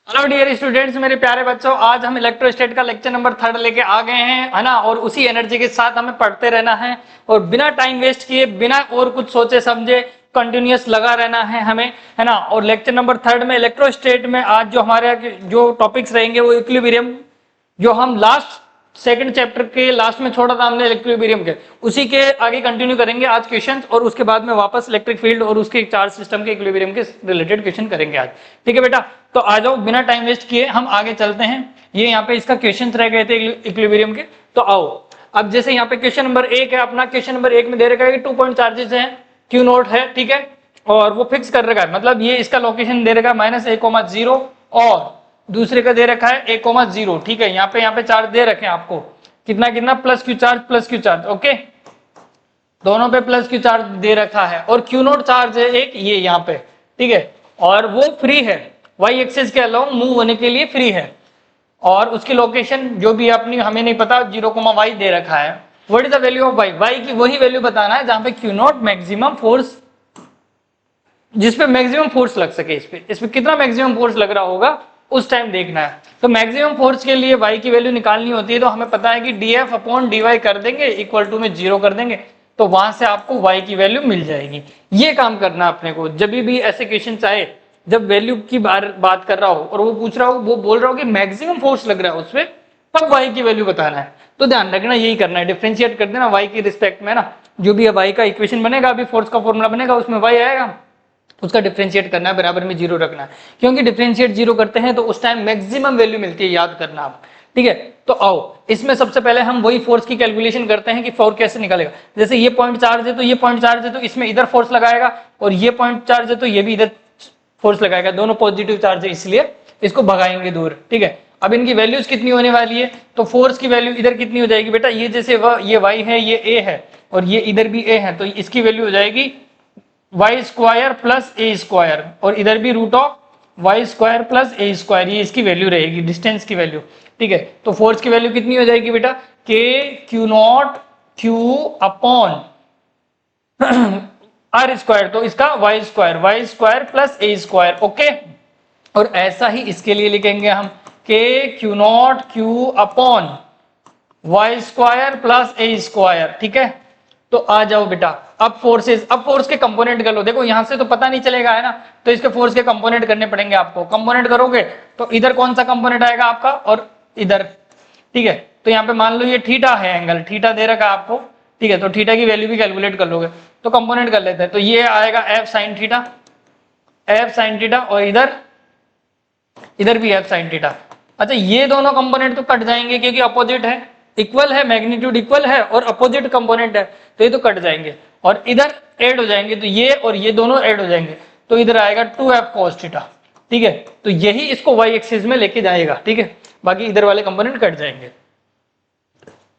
Hello dear students, मेरे प्यारे बच्चों, आज हम इलेक्ट्रोस्टैट का लेक्चर नंबर 3 लेके आ गए हैं, है ना। और उसी एनर्जी के साथ हमें पढ़ते रहना है और बिना टाइम वेस्ट किए, बिना और कुछ सोचे समझे कंटिन्यूअस लगा रहना है हमें, है ना। और लेक्चर नंबर 3 में इलेक्ट्रोस्टैट में आज जो हमारे जो टॉपिक्स रहेंगे वो इक्विलिब्रियम, जो हम लास्ट सेकंड चैप्टर के लास्ट में छोड़ा था हमने इलेक्ट्रोबिरियम के, उसी के आगे कंटिन्यू करेंगे आज क्वेश्चंस। और उसके बाद में वापस इलेक्ट्रिक फील्ड और उसके चार्ज सिस्टम के इक्विलिब्रियम के रिलेटेड क्वेश्चन करेंगे आज। ठीक है बेटा, तो आ जाओ, बिना टाइम वेस्ट किए हम आगे चलते हैं। ये यहाँ पे इसका क्वेश्चन रह गए थे इक्विलिब्रियम के, तो आओ अब जैसे यहाँ पे क्वेश्चन नंबर 1 है अपना। क्वेश्चन नंबर 1 में दे रखा है कि 2 पॉइंट चार्जेस है, क्यू नोट है, ठीक है, और वो फिक्स कर रखा है, मतलब ये इसका लोकेशन दे रखा है -a,0 और दूसरे का दे रखा है a,0। ठीक है, यहाँ पे चार्ज दे रखे हैं आपको, कितना कितना, प्लस क्यू चार्ज, ओके, दोनों पे प्लस क्यू चार्ज दे रखा है। और क्यू नोट चार्ज है एक ये यहाँ पे, ठीक है, और वो फ्री है, वाई एक्सिस के अलावा मूव होने के लिए फ्री है। और उसकी लोकेशन जो भी अपनी हमें नहीं पता, 0,y दे रखा है। What is the value of y की वही वैल्यू बताना है जहां पे क्यू नोट मैक्सिमम फोर्स, जिसपे मैक्सिमम फोर्स लग सके। इस पे कितना मैक्सिमम फोर्स लग रहा होगा उस टाइम देखना है। तो मैक्सिमम फोर्स के लिए y की वैल्यू निकालनी होती है, तो हमें पता है कि df अपॉन dy कर देंगे, इक्वल टू में 0 कर देंगे, तो वहां से आपको y की वैल्यू मिल जाएगी। ये काम करना अपने को, जब भी ऐसे क्वेश्चन आए, जब वैल्यू की बात कर रहा हो और वो पूछ रहा हो, वो बोल रहा हो कि मैक्सिमम फोर्स लग रहा है उसपे, तब y की वैल्यू बताना है। तो ध्यान रखना, यही करना है, डिफ्रेंशिएट कर देना y की रिस्पेक्ट में ना। जो भी y का इक्वेशन बनेगा, अभी फोर्स का फॉर्मूला बनेगा, उसमें y आएगा, उसका डिफरेंशिएट करना है, बराबर में 0 रखना है, क्योंकि डिफरेंशिएट 0 करते हैं तो उस टाइम मैक्सिमम वैल्यू मिलती है, याद करना आप। ठीक है, तो आओ इसमें सबसे पहले हम वही फोर्स की कैलकुलेशन करते हैं कि फोर्स कैसे निकालेगा। जैसे ये पॉइंट चार्ज है तो ये पॉइंट चार्ज है, तो इसमें इधर फोर्स लगाएगा, और ये पॉइंट चार्ज है तो ये भी इधर फोर्स लगाएगा, दोनों पॉजिटिव चार्ज है इसलिए इसको भगाएंगे दूर। ठीक है, अब इनकी वैल्यूज कितनी होने वाली है, तो फोर्स की वैल्यू इधर कितनी हो जाएगी बेटा, ये जैसे ये y है, ये a है, और ये इधर भी a है, तो इसकी वैल्यू हो जाएगी y square plus a square, और इधर भी root of y square plus a square, ये इसकी वैल्यू रहेगी, डिस्टेंस की वैल्यू। ठीक है, तो फोर्स की वैल्यू कितनी हो जाएगी बेटा, k q naught q upon r square, तो इसका y square plus a square, okay. और ऐसा ही इसके लिए लिखेंगे हम, k q naught q upon y square plus a square. ठीक है, तो आ जाओ बेटा, अब फोर्सेस, अब फोर्स के कंपोनेंट कर लो। देखो यहां से तो पता नहीं चलेगा, है ना, तो इसके फोर्स के कंपोनेंट करने पड़ेंगे आपको। कंपोनेंट करोगे तो इधर कौन सा कंपोनेंट आएगा आपका, और इधर, ठीक है, तो यहाँ पे मान लो ये थीटा है, एंगल थीटा दे रखा आपको, ठीक है, तो थीटा की वैल्यू भी कैलकुलेट कर लोगे, तो कंपोनेंट कर लेते हैं। तो ये आएगा एफ साइन थीटा, और इधर इधर भी एफ साइन थीटा। अच्छा, ये दोनों कंपोनेंट तो कट जाएंगे क्योंकि अपोजिट है, इक्वल है, मैग्नीट्यूड इक्वल है और अपोजिट कंपोनेंट है, तो ये तो कट जाएंगे, और इधर ऐड हो जाएंगे, तो ये और ये दोनों ऐड हो जाएंगे, तो इधर आएगा 2f cos थीटा। ठीक है, तो यही इसको y एक्सिस में लेके जाएगा। ठीक है, बाकी इधर वाले कंपोनेंट कट जाएंगे।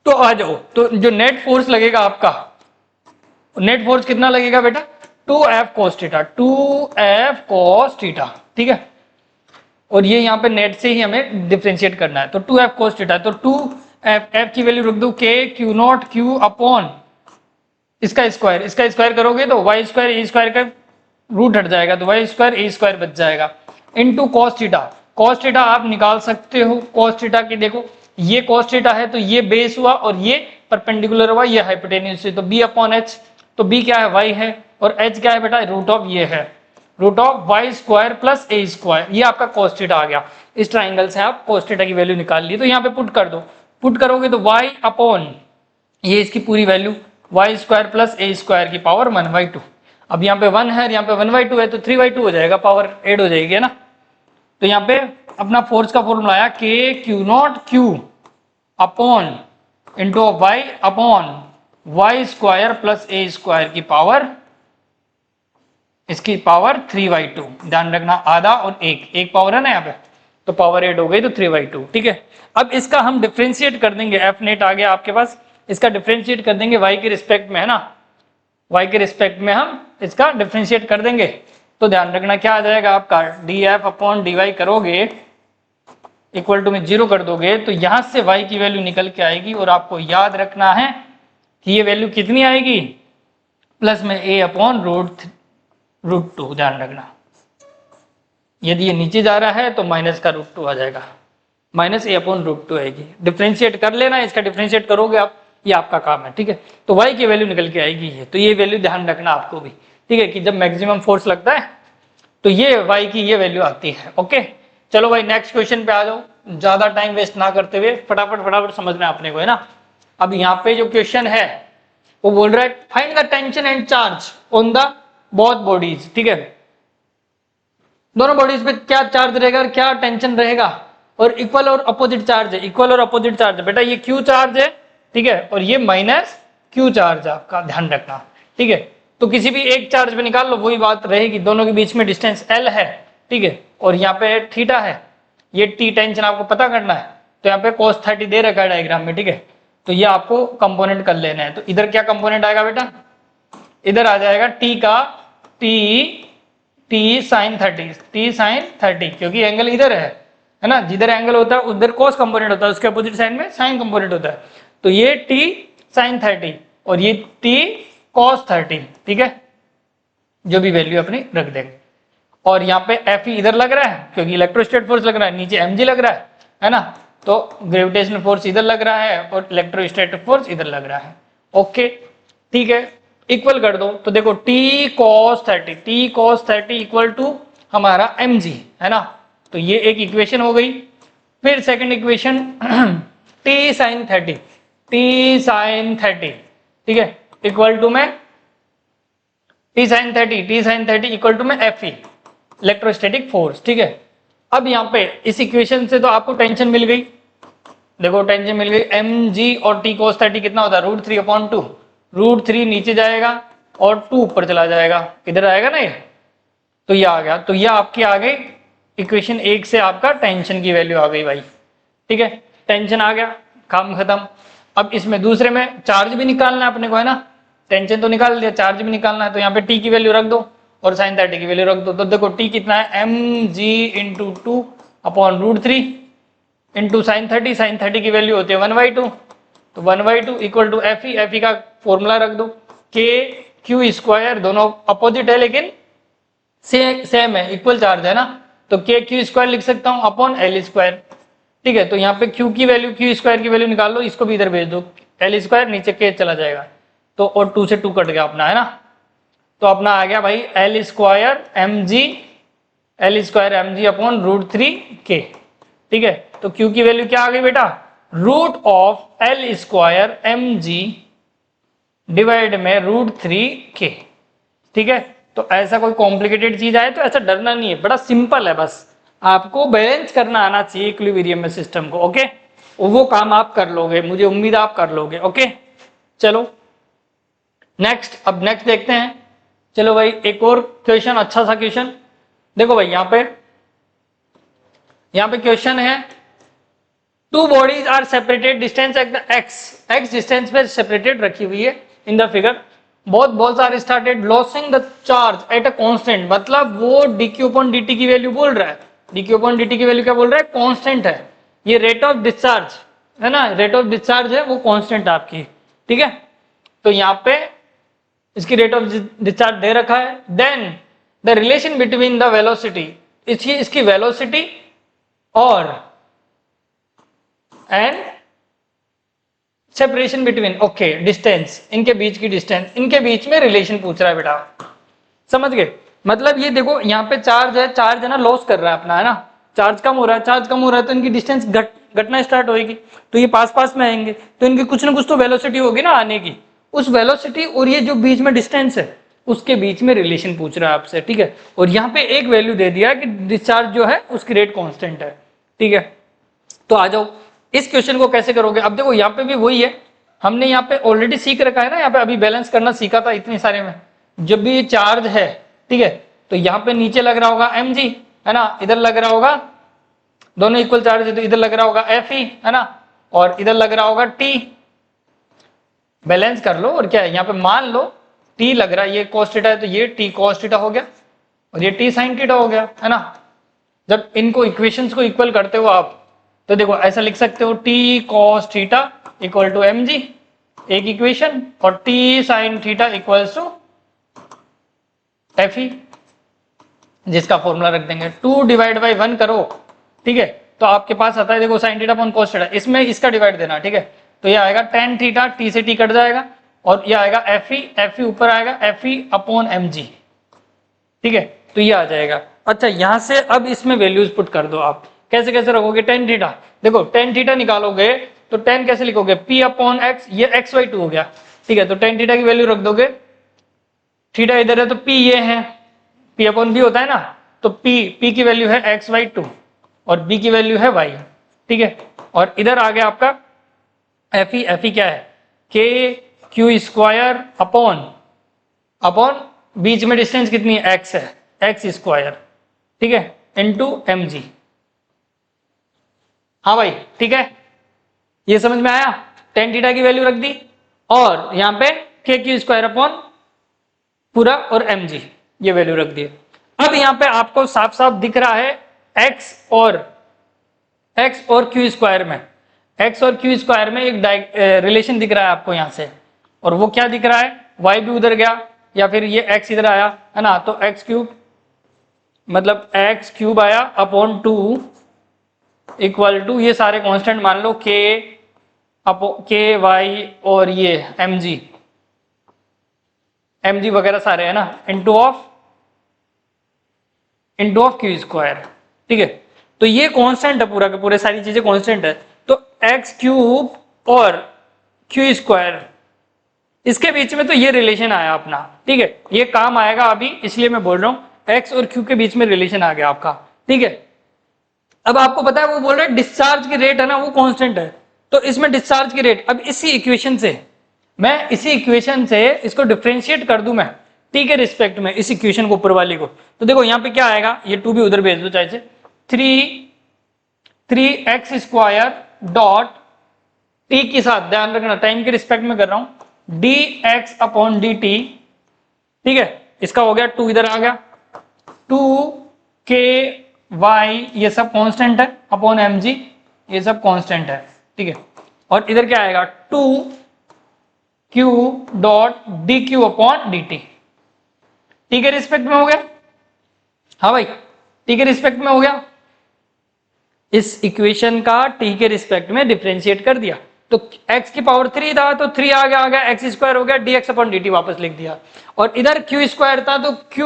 तो आ जाओ, तो जो नेट फोर्स लगेगा आपका, नेट फोर्स कितना लगेगा बेटा, 2f cos थीटा। ठीक है, और ये यहाँ पे नेट से ही हमें डिफरेंशिएट करना है, तो 2f cos थीटा, तो 2f की वैल्यू रख दो के क्यू नॉट क्यू अपॉन इसका स्क्वायर करोगे तो वाई स्क्वायर ए स्क्वायर का रूट हट जाएगा, तो वाई स्क्वायर ए स्क्वायर बच जाएगा, इनटू cos थीटा आप निकाल सकते हो। cos थीटा की देखो, ये cos थीटा है तो ये बेस हुआ, और ये परपेंडिकुलर हुआ, ये हाइपोटेन्यूज है, तो b अपॉन एच, तो b क्या है, y है, और h क्या है बेटा, रूट ऑफ ये है, root of y square plus a square, ये आपका cos थीटा आ गया। इस ट्राइंगल से आप cos थीटा की वैल्यू निकाल ली, तो यहाँ पे पुट कर दो, पुट करोगे तो y अपॉन ये इसकी पूरी value Y square plus a square की पावर 1/2। अब यहाँ पे 1 है, यहाँ पे 1/2 है, तो 3/2 हो जाएगा, पावर ऐड हो जाएगी, है ना। तो यहाँ पे अपना फोर्स का फॉर्मूला आया k q naught q upon into y upon y square plus a square की पावर, इसकी पावर 3/2। ध्यान रखना, आधा और एक पावर है ना यहाँ पे, तो पावर ऐड हो गई, तो 3/2। ठीक है, अब इसका हम डिफरेंशिएट कर देंगे, एफ नेट आ गया आपके पास, इसका डिफरेंशिएट कर देंगे y के रिस्पेक्ट में, है ना, y के रिस्पेक्ट में हम इसका डिफरेंशिएट कर देंगे। तो ध्यान रखना क्या आ जाएगा आपका, df अपॉन dy करोगे इक्वल टू में 0 कर दोगे, तो यहां से y की वैल्यू निकल के आएगी, और आपको याद रखना है कि ये वैल्यू कितनी आएगी, प्लस में a अपॉन रूट 2। ध्यान रखना, यदि ये नीचे जा रहा है तो माइनस का रूट 2 आ जाएगा, माइनस ए अपॉन रूट 2 आएगी। डिफ्रेंशिएट कर लेना, इसका डिफ्रेंशिएट करोगे आप, ये आपका काम है, ठीक है। तो वाई की वैल्यू निकल के आएगी ये, तो ये वैल्यू ध्यान रखना आपको भी, ठीक है, कि जब मैक्सिमम फोर्स लगता है तो ये वाई की ये वैल्यू आती है। ओके, चलो भाई नेक्स्ट क्वेश्चन पे आ जाओ, ज्यादा टाइम वेस्ट ना करते हुए फटाफट फटाफट समझना अपने को, है ना। अब यहाँ पे जो क्वेश्चन है वो बोल रहा है find the tension and charge on the both bodies, ठीक है। दोनों बॉडीज पे क्या चार्ज रहेगा और क्या टेंशन रहेगा, और इक्वल और अपोजिट चार्ज है, इक्वल और अपोजिट चार्ज है बेटा, ये क्यू चार्ज है, ठीक है, और ये माइनस क्यू चार्ज है, आपका ध्यान रखना, ठीक है। तो किसी भी एक चार्ज पे निकाल लो, वही बात रहेगी, दोनों के बीच में डिस्टेंस एल है, ठीक है, और यहाँ पे थीटा है, ये टी टेंशन आपको पता करना है, तो यहाँ पे cos 30 दे रखा है डायग्राम में, ठीक है। तो ये आपको कंपोनेंट कर लेना है, तो इधर क्या कंपोनेंट आएगा बेटा, इधर आ जाएगा टी का टी साइन 30, क्योंकि एंगल इधर है ना, जिधर एंगल होता है उधर cos कंपोनेंट होता है, उसके अपोजिट साइड में साइन कंपोनेंट होता है, तो ये टी साइन 30 और ये टी cos 30, ठीक है, जो भी वैल्यू अपनी रख देंगे। और यहाँ पे एफ इधर लग रहा है क्योंकि इलेक्ट्रोस्टैटिक फोर्स लग रहा है, नीचे mg लग रहा है ना, तो ग्रेविटेशनल फोर्स इधर लग रहा है और इलेक्ट्रोस्टैटिक फोर्स इधर लग रहा है। ओके, ठीक है, इक्वल कर दो, तो देखो t cos 30 इक्वल टू हमारा mg, है ना, तो ये एक इक्वेशन हो गई। फिर सेकंड इक्वेशन t sin 30, ठीक है, इक्वल टू में t sin 30 इक्वल टू में Fe इलेक्ट्रोस्टैटिक फोर्स, ठीक है। अब यहाँ पे इस इक्वेशन से तो आपको टेंशन मिल गई, देखो टेंशन मिल गई, mg और t cos 30 कितना होता है √3/2, √3 नीचे जाएगा और 2 ऊपर चला जाएगा, इधर आएगा ना ये, तो ये आ गया, तो ये आपकी आ गई इक्वेशन 1 से आपका टेंशन की वैल्यू आ गई भाई, ठीक है, टेंशन आ गया, काम खत्म। अब इसमें दूसरे में चार्ज भी निकालना है अपने को, है ना, टेंशन तो निकाल दिया, चार्ज भी निकालना है, तो यहाँ पे t की वैल्यू रख दो और साइन 30 की वैल्यू रख दो, तो देखो t कितना है mg इंटू 2/√3 इंटू साइन 30 की वैल्यू होती है 1/2, तो 1/2 इक्वल टू Fe का फॉर्मूला रख दो, k q स्क्वायर, दोनों अपोजिट है लेकिन सेम है, इक्वल चार्ज है ना, तो k q स्क्वायर लिख सकता हूँ अपॉन l स्क्वायर, ठीक है। तो यहाँ पे q की वैल्यू q स्क्वायर की वैल्यू निकाल लो, इसको भी इधर भेज दो, l स्क्वायर नीचे k चला जाएगा, तो और 2 से 2 कट गया अपना, है ना, तो अपना आ गया भाई l square mg upon √3k, ठीक है। तो q की वैल्यू क्या आ गई बेटा, √l स्क्वायर mg डिवाइड में √3k, ठीक है। तो ऐसा कोई कॉम्प्लिकेटेड चीज आए तो ऐसा डरना नहीं है, बड़ा सिंपल है, बस आपको बैलेंस करना आना चाहिए इक्विलिब्रियम में सिस्टम को, ओके, वो काम आप कर लोगे, मुझे उम्मीद आप कर लोगे, ओके। चलो नेक्स्ट, अब नेक्स्ट देखते हैं, चलो भाई एक और क्वेश्चन, अच्छा सा क्वेश्चन देखो भाई, यहाँ पे क्वेश्चन है, two bodies are separated distance x distance पे सेपरेटेड रखी हुई है in the figure, both balls are started losing the charge at a constant, मतलब वो dq/dt की वैल्यू बोल रहा है, dq/dt की वैल्यू क्या बोल रहा है, कांस्टेंट है, ये रेट ऑफ डिस्चार्ज है ना, रेट ऑफ डिस्चार्ज है वो कांस्टेंट आपकी, ठीक है। तो यहाँ पे इसकी रेट ऑफ डिस्चार्ज दे रखा है, then the relation between the velocity, इसकी वेलोसिटी और and separation between, okay, distance, इनके बीच की डिस्टेंस, इनके बीच में रिलेशन पूछ रहा है बेटा, समझ गए, मतलब ये देखो यहाँ पे चार्ज है ना, लॉस कर रहा है अपना, है ना, चार्ज कम हो रहा है, तो इनकी डिस्टेंस घटना स्टार्ट होगी, तो ये पास में आएंगे, तो इनकी कुछ ना कुछ तो वेलोसिटी होगी ना आने की, उस वेलोसिटी और ये जो बीच में डिस्टेंस है उसके बीच में रिलेशन पूछ रहा है आपसे, ठीक है। और यहाँ पे एक वैल्यू दे दिया कि डिस्चार्ज जो है उसकी रेट कांस्टेंट है, ठीक है। तो आ जाओ इस क्वेश्चन को कैसे करोगे, अब देखो यहाँ पे भी वही है, हमने यहाँ पे ऑलरेडी सीख रखा है ना, यहाँ पे अभी बैलेंस करना सीखा था इतने सारे में, जब भी ये चार्ज है, ठीक है, तो यहाँ पे नीचे लग रहा होगा mg, है ना, इधर लग रहा होगा, दोनों इक्वल चार्ज है तो इधर लग रहा होगा Fe, है ना, और इधर लग रहा होगा t, बैलेंस कर लो, और क्या है यहाँ पे मान लो t लग रहा है, ये cos थीटा है तो ये t cos थीटा हो गया और ये t sin थीटा हो गया, है ना। जब इनको इक्वेशंस को इक्वल करते हो आप, तो देखो ऐसा लिख सकते हो t cos theta equal to mg, एक इक्वेशन, और t sin theta equals to Fe, जिसका फॉर्मूला रख देंगे 2 डिवाइड बाई 1 करो, ठीक है, तो आपके पास आता है देखो sine theta upon cos theta, इसमें इसका डिवाइड देना, ठीक है, तो ये आएगा टेन थीटा, टी से टी कट जाएगा और ये आएगा एफ ई ऊपर आएगा F e upon m g, ठीक है, तो ये आ जाएगा। अच्छा यहां से अब इसमें वैल्यूज पुट कर दो आप, कैसे कैसे रखोगे, टेन थीटा, देखो टेन थीटा निकालोगे तो टेन कैसे लिखोगे, पी अपॉन एक्स, ये एक्स वाई टू हो गया, ठीक है, तो टेन थीटा की वैल्यू रख दोगे, थीटा इधर है तो पी ये है, पी अपॉन बी होता है ना, तो पी की वैल्यू है एक्स वाई टू और बी की वैल्यू है वाई, ठीक है, और इधर आ गया आपका एफ ई क्या है, के क्यू स्क्वायर अपॉन बीच में डिस्टेंस कितनी है, एक्स है, एक्स स्क्वायर, ठीक है, इनटू एम जी। हाँ भाई ठीक है, ये समझ में आया, टेन थीटा की वैल्यू रख दी और यहाँ पे के क्यू स्क्वायर अपॉन पूरा और एम जी ये वैल्यू रख दी। अब यहाँ पे आपको साफ साफ दिख रहा है एक्स और क्यू स्क्वायर में, एक्स और क्यू स्क्वायर में एक रिलेशन दिख रहा है आपको यहाँ से, और वो क्या दिख रहा है, वाई भी उधर गया या फिर ये एक्स इधर आया है ना, तो एक्स क्यूब मतलब एक्स क्यूब आया अपॉन 2 इक्वल टू ये सारे कांस्टेंट मान लो के वाई और ये एम जी वगैरह सारे है ना, इनटू ऑफ क्यू स्क्वायर, ठीक है, तो ये कांस्टेंट है पूरा के पूरे, सारी चीजें कांस्टेंट है, तो एक्स क्यूब और क्यू स्क्वायर इसके बीच में तो ये रिलेशन आया अपना, ठीक है, ये काम आएगा अभी, इसलिए मैं बोल रहा हूं एक्स और क्यू के बीच में रिलेशन आ गया आपका, ठीक है। अब आपको पता है वो बोल रहे हैं डिस्चार्ज की रेट है ना वो कांस्टेंट है, तो इसमें डिस्चार्ज की रेट, अब इसी इक्वेशन से इसको डिफरेंशिएट कर दूं मैं टी के रिस्पेक्ट में, इस इक्वेशन को ऊपर वाली को, तो देखो यहाँ पे क्या आएगा, ये 2 भी उधर भेज दो चाहे से, 3 एक्स स्क्वायर डॉट टी के साथ, ध्यान रखना टाइम के रिस्पेक्ट में कर रहा हूं, D x upon D T, ठीक है, इसका हो गया 2 इधर आ गया, 2 के वाई ये सब कांस्टेंट है अपॉन एम जी ये सब कांस्टेंट है, ठीक है, और इधर क्या आएगा 2 Q dot D Q upon D T, T के रिस्पेक्ट में हो गया, हाँ भाई टी के रिस्पेक्ट में हो गया, इस इक्वेशन का टी के रिस्पेक्ट में डिफरेंशिएट कर दिया, तो x की पावर 3 था तो 3 आ गया एक्स स्क्वायर हो गया, dx अपॉन dt वापस लिख दिया, और इधर q स्क्वायर था तो q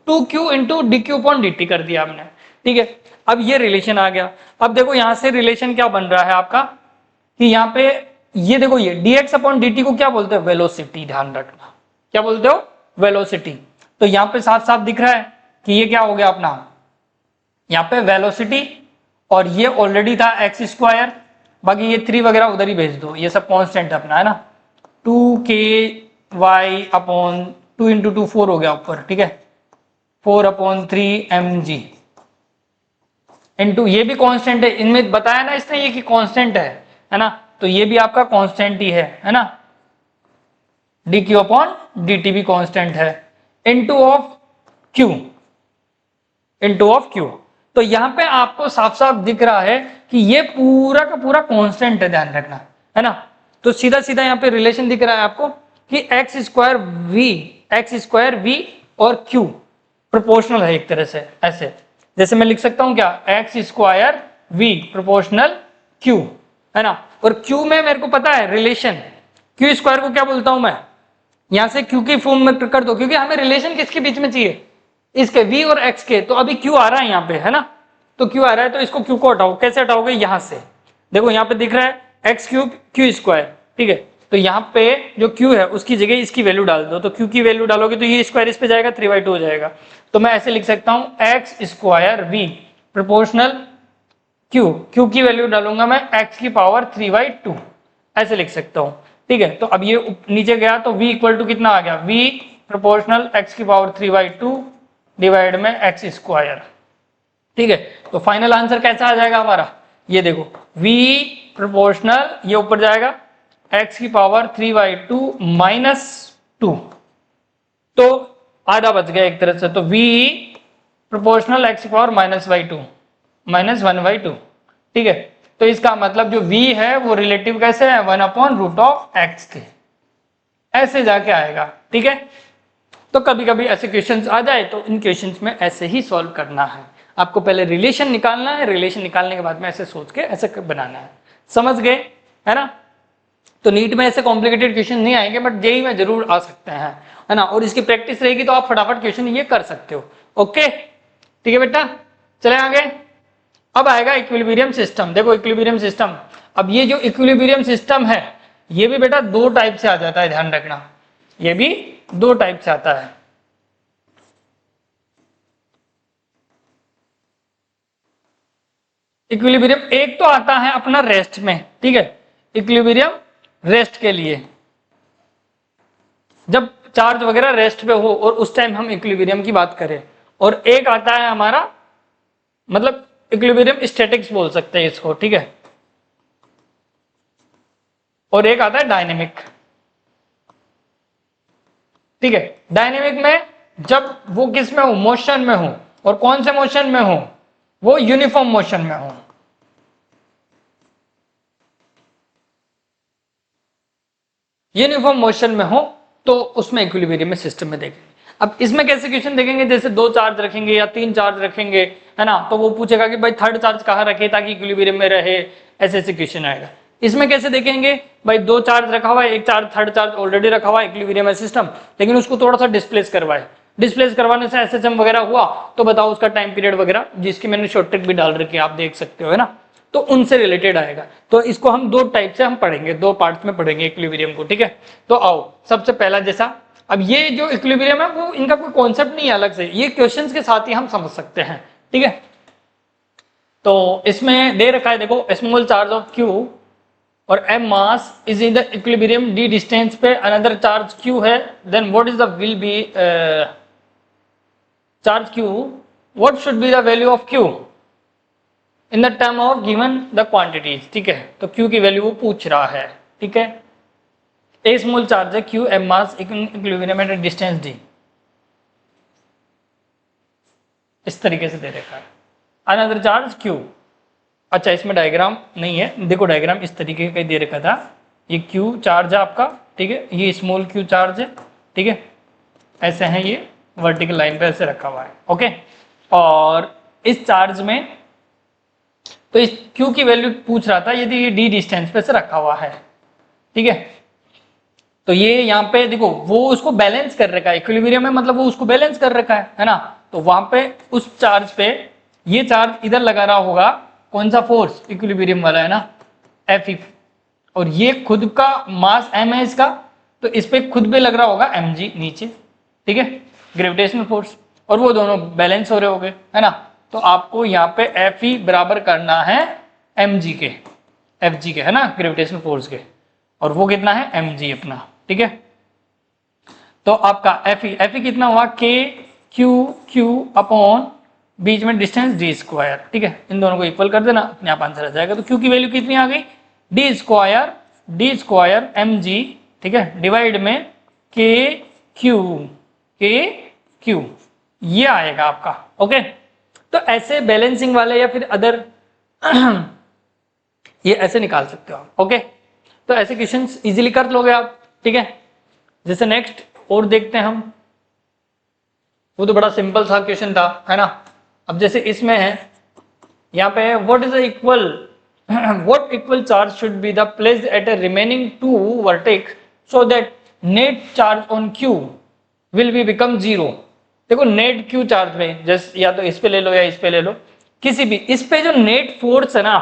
2q into dq upon dt कर दिया हमने, ठीक है। अब ये रिलेशन आ गया, अब देखो यहां से रिलेशन क्या बन रहा है आपका, कि यहाँ पे ये देखो ये dx अपॉन dt को क्या बोलते हैं, वेलोसिटी, ध्यान रखना क्या बोलते हो, वेलोसिटी, तो यहाँ पे साफ साफ दिख रहा है कि ये क्या हो गया अपना, यहाँ पे वेलोसिटी, और ये ऑलरेडी था एक्स स्क्वायर, बाकी ये 3 वगैरह उधर ही भेज दो, ये सब कांस्टेंट है अपना है ना, 2k y अपॉन 2 इंटू 2 4 हो गया ऊपर, ठीक है, 4 अपॉन 3 mg इंटू ये भी कांस्टेंट है, इनमें बताया ना इसने ये कि कांस्टेंट है ना, तो ये भी आपका कांस्टेंट ही है ना, dq अपॉन dt भी कांस्टेंट है, इंटू ऑफ q, तो यहां पे आपको साफ साफ दिख रहा है कि ये पूरा का पूरा कांस्टेंट है, ध्यान रखना है ना, तो सीधा सीधा यहाँ पे रिलेशन दिख रहा है आपको कि एक्स स्क्वायर वी और q प्रोपोर्शनल है एक तरह से, ऐसे जैसे मैं लिख सकता हूं क्या, x square V proportional q है ना, और q में मेरे को पता है रिलेशन, q स्क्वायर को क्या बोलता हूं मैं, यहां से q की फॉर्म में कर दो, क्योंकि हमें रिलेशन किसके बीच में चाहिए, इसके v और x के, तो अभी q आ रहा है यहाँ पे है ना, तो q आ रहा है तो इसको q को हटाओ, कैसे हटाओगे, यहां से देखो यहाँ पे दिख रहा है एक्स क्यूब क्यू स्क्वायर, ठीक है, तो यहाँ पे जो q है उसकी जगह इसकी वैल्यू डाल दो, तो q की वैल्यू डालोगे तो ये स्क्वायर इस पे जाएगा, 3/2 हो जाएगा, तो मैं ऐसे लिख सकता हूं x square v proportional q की वैल्यू डालूंगा मैं x की पावर 3/2, ऐसे लिख सकता हूं, ठीक है, तो अब ये नीचे गया तो v इक्वल टू कितना आ गया, v प्रोपोर्शनल x की पावर 3/2 डिवाइड में एक्स स्क्वायर, ठीक है, तो फाइनल आंसर कैसा आ जाएगा हमारा, ये देखो v प्रोपोर्शनल ये ऊपर जाएगा x की पावर 3/2 माइनस 2, तो आधा बच गया एक तरह से, तो v प्रोपोर्शनल x की पावर -/2 -1/2, ठीक है, तो इसका मतलब जो v है वो रिलेटिव कैसे है, 1/√x के, ऐसे जाके आएगा, ठीक है। तो कभी कभी ऐसे क्वेश्चंस आ जाए तो इन क्वेश्चंस में ऐसे ही सॉल्व करना है। आपको पहले रिलेशन निकालना है, रिलेशन निकालने के बाद में ऐसे सोच के ऐसे बनाना है। समझ गए, है ना? तो नीट में ऐसे कॉम्प्लिकेटेड क्वेश्चन नहीं आएंगे, बट जेईई में जरूर आ सकते हैं, है ना? और इसकी प्रैक्टिस रहेगी तो आप फटाफट क्वेश्चन ये कर सकते हो। ओके, ठीक है बेटा, चले आगे। अब आएगा इक्विलिब्रियम सिस्टम। देखो इक्विलिब्रियम सिस्टम, अब ये जो इक्विलिब्रियम सिस्टम है ये भी बेटा दो टाइप से आ जाता है, ध्यान रखना, ये भी दो टाइप से आता है। इक्विलिब्रियम एक तो आता है अपना रेस्ट में, ठीक है, इक्विलिब्रियम रेस्ट के लिए, जब चार्ज वगैरह रेस्ट पे हो और उस टाइम हम इक्विलिब्रियम की बात करें। और एक आता है हमारा, मतलब इक्विलिब्रियम स्टैटिक्स बोल सकते हैं इसको, ठीक है, और एक आता है डायनेमिक, ठीक है। डायनेमिक में जब वो किस में हो, मोशन में हो, और कौन से मोशन में हो, वो यूनिफॉर्म मोशन में हो। यूनिफॉर्म मोशन में हो तो उसमें इक्विलिब्रियम में सिस्टम में देखेंगे। अब इसमें कैसे क्वेश्चन देखेंगे, जैसे दो चार्ज रखेंगे या तीन चार्ज रखेंगे, है ना, तो वो पूछेगा कि भाई थर्ड चार्ज कहाँ रखे ताकि इक्विलिब्रियम में रहे, ऐसे ऐसे क्वेश्चन आएगा। इसमें कैसे देखेंगे, भाई दो चार्ज रखा हुआ है, एक चार्ज थर्ड चार्ज ऑलरेडी रखा हुआ है इक्विलिब्रियम में सिस्टम, लेकिन उसको थोड़ा सा डिस्प्लेस करवाए, डिस्प्लेस करवाने से एसएचएम वगैरह हुआ, तो बताओ उसका टाइम पीरियड वगैरह, जिसकी मैंने शॉर्ट ट्रिक भी डाल रखी है, आप देख सकते हो, है ना, तो उनसे रिलेटेड आएगा। तो इसको हम दो टाइप से हम पढ़ेंगे, दो पार्ट में पढ़ेंगे इक्विलिब्रियम को, ठीक है। तो आओ सबसे पहला, जैसा अब ये जो इक्विलिब्रियम है वो इनका कोई कॉन्सेप्ट नहीं है अलग से, ये क्वेश्चंस के साथ ही हम समझ सकते हैं, ठीक है। तो इसमें दे रखा है, देखो स्मॉल चार्ज ऑफ क्यू और m mass is in the equilibrium d distance पे अनदर चार्ज q है, then what is the will be charge q, what should be the value of q in the term of given the quantities, ठीक है। तो q की value वो पूछ रहा है, ठीक है। ए स्मॉल चार्ज है q, m mass equilibrium at distance d, इस तरीके से दे रखा है। अनदर चार्ज q, अच्छा इसमें डायग्राम नहीं है, देखो डायग्राम इस तरीके का दे रखा था, ये q चार्ज है आपका, ठीक है, ये स्मॉल q चार्ज है, ठीक है, ऐसे हैं ये वर्टिकल लाइन पे ऐसे रखा हुआ है, ओके। और इस चार्ज में तो इस q की वैल्यू पूछ रहा था यदि ये d डिस्टेंस पे से रखा हुआ है, ठीक है। तो ये यहाँ पे देखो वो उसको बैलेंस कर रखा है इक्विलिब्रियम में, मतलब वो उसको बैलेंस कर रखा है ना। तो वहां पे उस चार्ज पे ये चार्ज इधर लगा रहा होगा, कौन सा फोर्स, इक्विलिब्रियम वाला है ना, Fe, और ये खुद का मास m है इसका, तो इस पे खुद भी लग रहा होगा mg नीचे, ठीक है, ग्रेविटेशनल फोर्स, और वो दोनों बैलेंस हो रहे होंगे, है ना। तो आपको यहाँ पे Fe बराबर करना है mg के, Fg के, है ना, ग्रेविटेशनल फोर्स के, और वो कितना है mg अपना, ठीक है। तो आपका Fe कितना हुआ, k q अपॉन बीच में डिस्टेंस d स्क्वायर, ठीक है, इन दोनों को इक्वल कर देना, अपने आप आंसर आ जाएगा। तो q की वैल्यू कितनी आ गई, d स्क्वायर mg, ठीक है, डिवाइड में k q, ये आएगा आपका, ओके। तो ऐसे बैलेंसिंग वाले या फिर अदर ये ऐसे निकाल सकते हो आप, ओके। तो ऐसे क्वेश्चंस इजीली कर लोगे आप, ठीक है। जैसे नेक्स्ट और देखते हैं हम, वो तो बड़ा सिंपल सा क्वेश्चन था, है ना। अब जैसे इसमें है, यहाँ पे है what is the equal what equal charge should be the placed at A remaining to vertex so that net charge on Q will be become zero. देखो नेट क्यू चार्ज में, जैसे या तो इस पे ले लो या इस पे ले लो, किसी भी, इस पे जो नेट फोर्स है ना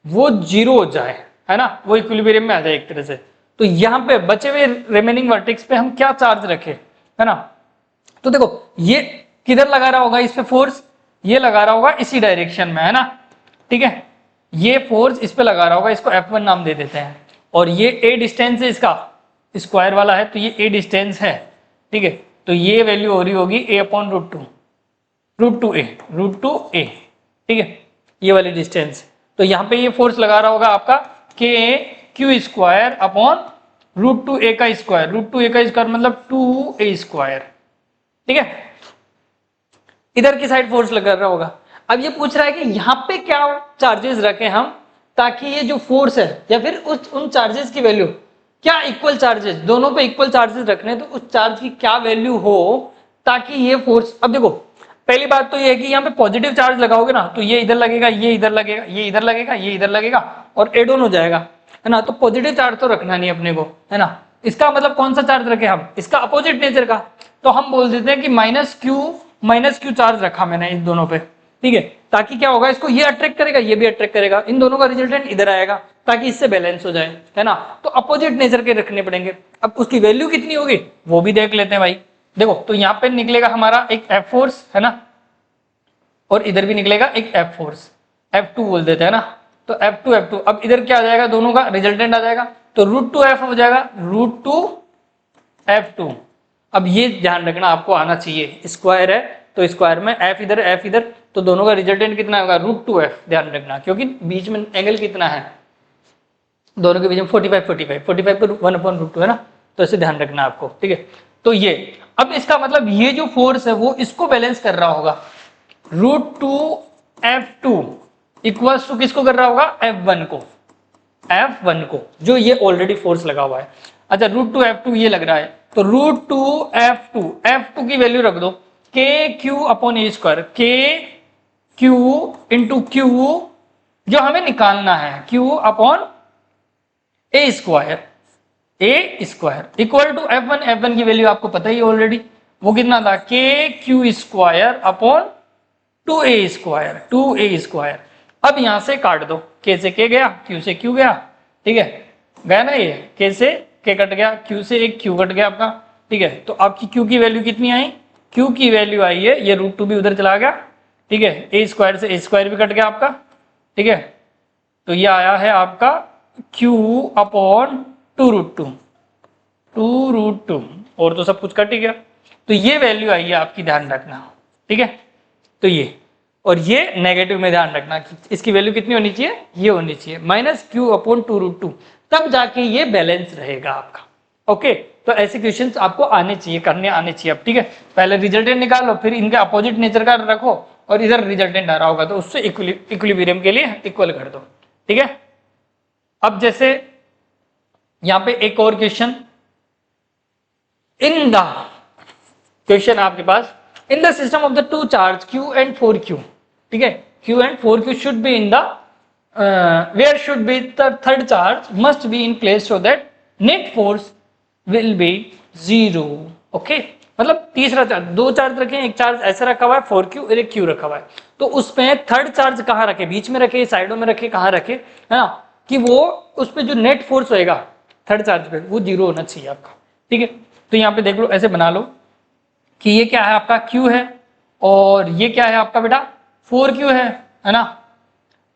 वो जीरो हो जाए, है ना, वो इक्विलिब्रियम में आ जाए एक तरह से। तो यहाँ पे बचे हुए रिमेनिंग वर्टेक्स पे हम क्या चार्ज रखें, है ना। तो देखो ये किधर लगा रहा होगा इस पे फोर्स, ये लगा रहा होगा इसी डायरेक्शन में, है ना, ठीक है। ये फोर्स इस पे लगा रहा होगा, इसको F1 नाम दे देते हैं, और ये a डिस्टेंस है इसका, स्क्वायर वाला है, तो ये a डिस्टेंस है, ठीक है। तो ये वैल्यू हो रही होगी a upon root two a, ठीक है, ये वाली डिस्टेंस। तो यहाँ पे ये फोर्स लगा रहा होगा आपका k q square upon root two a का स्क्वायर मतलब 2a स्क्वायर, ठीक है। इधर की साइड फोर्स लगा रहा होगा। अब ये पूछ रहा है कि यहाँ पे क्या चार्जेस रखें हम, ताकि ये जो फोर्स है या फिर उन चार्जेस की वैल्यू क्या इक्वल चार्जेस, दोनों पे इक्वल चार्जेस रखने, तो उस चार्ज की क्या वैल्यू हो ताकि ये फोर्स, अब देखो पहली बात तो ये है कि यहाँ पे पॉजिटिव चार्ज लगाओगे ना तो ये इधर लगेगा, ये इधर लगेगा, ये इधर लगेगा, ये इधर लगेगा और एड ऑन हो जाएगा, है ना। तो पॉजिटिव चार्ज तो रखना नहीं अपने को, है ना। इसका मतलब कौन सा चार्ज रखे हम, इसका अपोजिट नेचर का, तो हम बोल देते हैं कि माइनस क्यू चार्ज रखा मैंने इन दोनों पे, ठीक है। ताकि क्या होगा, इसको ये अट्रैक्ट करेगा, ये भी अट्रैक्ट करेगा, इन दोनों का रिजल्टेंट इधर आएगा ताकि इससे बैलेंस हो जाए, है ना। तो अपोजिट नेचर के रखने पड़ेंगे। अब उसकी वैल्यू कितनी होगी वो भी देख लेते हैं भाई। देखो तो यहाँ पे निकलेगा हमारा एक एफ फोर्स, है ना, और इधर भी निकलेगा एक एफ फोर्स, F2 बोल देते हैं ना। तो F2 अब इधर क्या आ जाएगा, दोनों का रिजल्टेंट आ जाएगा, तो √2F हो जाएगा, √2F2। अब ये ध्यान रखना आपको आना चाहिए, स्क्वायर है तो स्क्वायर में F इधर, तो दोनों का रिजल्टेंट कितना होगा, √2F। ध्यान रखना क्योंकि बीच में एंगल कितना है, दोनों के बीच में 45 पर 1/√2 है ना, तो इसे ध्यान रखना आपको, ठीक है। तो ये अब इसका मतलब ये जो फोर्स है वो इसको बैलेंस कर रहा होगा, √2F2 इक्वल्स टू किसको कर रहा होगा, F1 को, जो ये ऑलरेडी फोर्स लगा हुआ है। अच्छा √2F2 ये लग रहा है, तो √2F2 की वैल्यू रख दो KQ/A², KQ इंटू Q जो हमें निकालना है, Q/A² इक्वल टू F1 की वैल्यू आपको पता ही ऑलरेडी, वो कितना था, KQ² अब यहां से काट दो, K से K गया, Q से Q गया, ठीक है, गया ना, ये K से K कट गया, Q से एक Q कट गया आपका, ठीक है। तो आपकी Q की वैल्यू कितनी आई, Q की वैल्यू आई है, ये √2 भी उधर चला गया, ठीक है, A² से A² भी कट गया आपका, ठीक है। तो ये आया है आपका Q/2√2 और तो सब कुछ कट ही गया, तो ये वैल्यू आई है आपकी, ध्यान रखना, ठीक है। तो ये और ये नेगेटिव में ध्यान रखना कि इसकी वैल्यू कितनी होनी चाहिए, ये होनी चाहिए -Q/2√2, तब जाके ये बैलेंस रहेगा आपका। ओके, तो ऐसे क्वेश्चंस आपको आने चाहिए, करने आने चाहिए। अब ठीक है, पहले रिजल्टेंट निकालो, फिर इनके अपोजिट नेचर का रखो और इधर रिजल्टेंट आ रहा होगा तो उससे इक्विलिब्रियम के लिए इक्वल कर दो, ठीक है। अब जैसे यहां पे एक और क्वेश्चन, इन द क्वेश्चन आपके पास, in the system of the two charge Q and 4Q, ठीक है, Q and 4Q should be in the where should be the third charge must be in place so that net force will be 0। Okay, मतलब तीसरा charge, दो charge रखे, एक charge ऐसा रखा हुआ है 4Q और एक Q रखा हुआ है, तो उसमें थर्ड चार्ज कहाँ रखे, बीच में रखे, साइडों में रखे, कहाँ रखे, है ना, कि वो उस पर जो नेट फोर्स होएगा थर्ड चार्ज पे वो 0 होना चाहिए आपका, ठीक है। तो यहाँ पे देख लो, ऐसे बना लो कि ये क्या है आपका Q है और ये क्या है आपका बेटा 4Q है ना।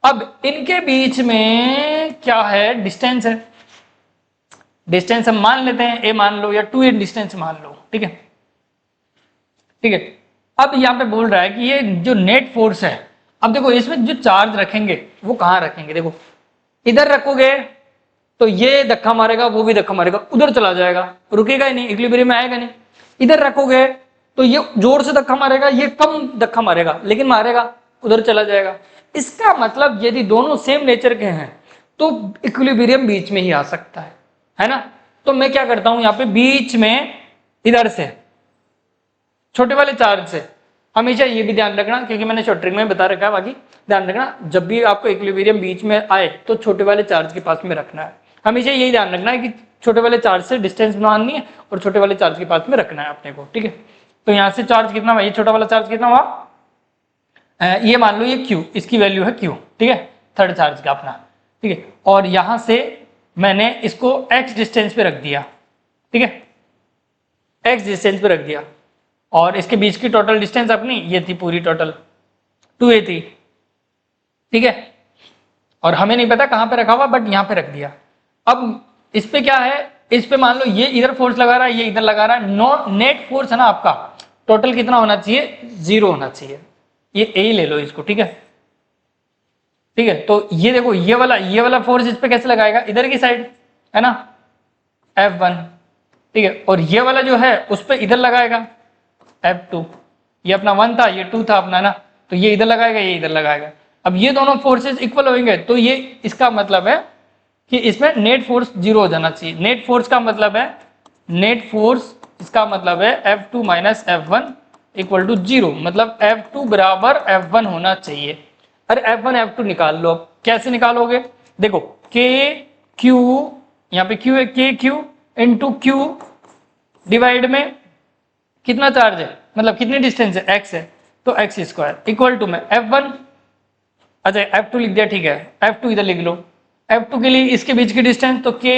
अब इनके बीच में क्या है, डिस्टेंस है, डिस्टेंस हम मान लेते हैं A मान लो या 2A डिस्टेंस मान लो, ठीक है, ठीक है। अब यहाँ पे बोल रहा है कि ये जो नेट फोर्स है, अब देखो इसमें जो चार्ज रखेंगे वो कहाँ रखेंगे, देखो इधर रखोगे तो ये धक्का मारेगा, वो भी धक्का मारेगा, उधर चला जाएगा, रुकेगा ही नहीं, इक्विलिब्रियम में आएगा नहीं। इधर रखोगे तो ये जोर से धक्का मारेगा, ये कम धक्का मारेगा, लेकिन मारेगा, उधर चला जाएगा। इसका मतलब यदि दोनों सेम नेचर के हैं तो इक्विलिब्रियम बीच में ही आ सकता है ना। तो मैं क्या करता हूं, यहाँ पे बीच में इधर से छोटे वाले चार्ज से, हमेशा ये भी ध्यान रखना क्योंकि मैंने शॉर्ट ट्रिक में बता रखा है, बाकी ध्यान रखना जब भी आपको इक्विलिब्रियम बीच में आए तो छोटे वाले चार्ज के पास में रखना है, हमेशा यही ध्यान रखना है कि छोटे वाले चार्ज से डिस्टेंस बनानी है और छोटे वाले चार्ज के पास में रखना है अपने को, ठीक है। तो यहाँ से चार्ज कितना हुआ, ये छोटा वाला चार्ज कितना हुआ, ये मान लो ये Q, इसकी वैल्यू है Q, ठीक है, थर्ड चार्ज का अपना, ठीक है। और यहां से मैंने इसको x डिस्टेंस पे रख दिया, ठीक है, x डिस्टेंस पे रख दिया, और इसके बीच की टोटल डिस्टेंस अपनी ये थी पूरी टोटल 2a थी, ठीक है। और हमें नहीं पता कहां पे रखा हुआ, बट यहां पे रख दिया। अब इस पे क्या है, इस पे मान लो ये इधर फोर्स लगा रहा है, ये इधर लगा रहा है, नेट फोर्स है ना आपका, टोटल कितना होना चाहिए, 0 होना चाहिए, ये A ले लो इसको, ठीक है, ठीक है। तो ये देखो ये वाला फोर्स इस पे कैसे लगाएगा, इधर की साइड, है ना, F1, ठीक है, और ये वाला जो है उस पे इधर लगाएगा F2, ये अपना 1 था, ये 2 था अपना ना, तो ये इधर लगाएगा, ये इधर लगाएगा। अब ये दोनों फोर्सेस इक्वल होंगे तो ये इसका मतलब है कि इसमें नेट फोर्स 0 हो जाना चाहिए। नेट फोर्स का मतलब है, नेट फोर्स इसका मतलब है F2 minus F1 equal to 0, मतलब F2 बराबर F1 होना चाहिए। अरे F1 F2 निकाल लो। अब कैसे निकालोगे? देखो K Q, यहाँ पे Q है, K Q into Q divide में कितना चार्ज है, मतलब कितनी डिस्टेंस है, x है, तो x स्क्वायर इक्वल टू में F1, अच्छा F2 लिख दिया, ठीक है, F2 इधर लिख लो। F2 के लिए इसके बीच की डिस्टेंस तो K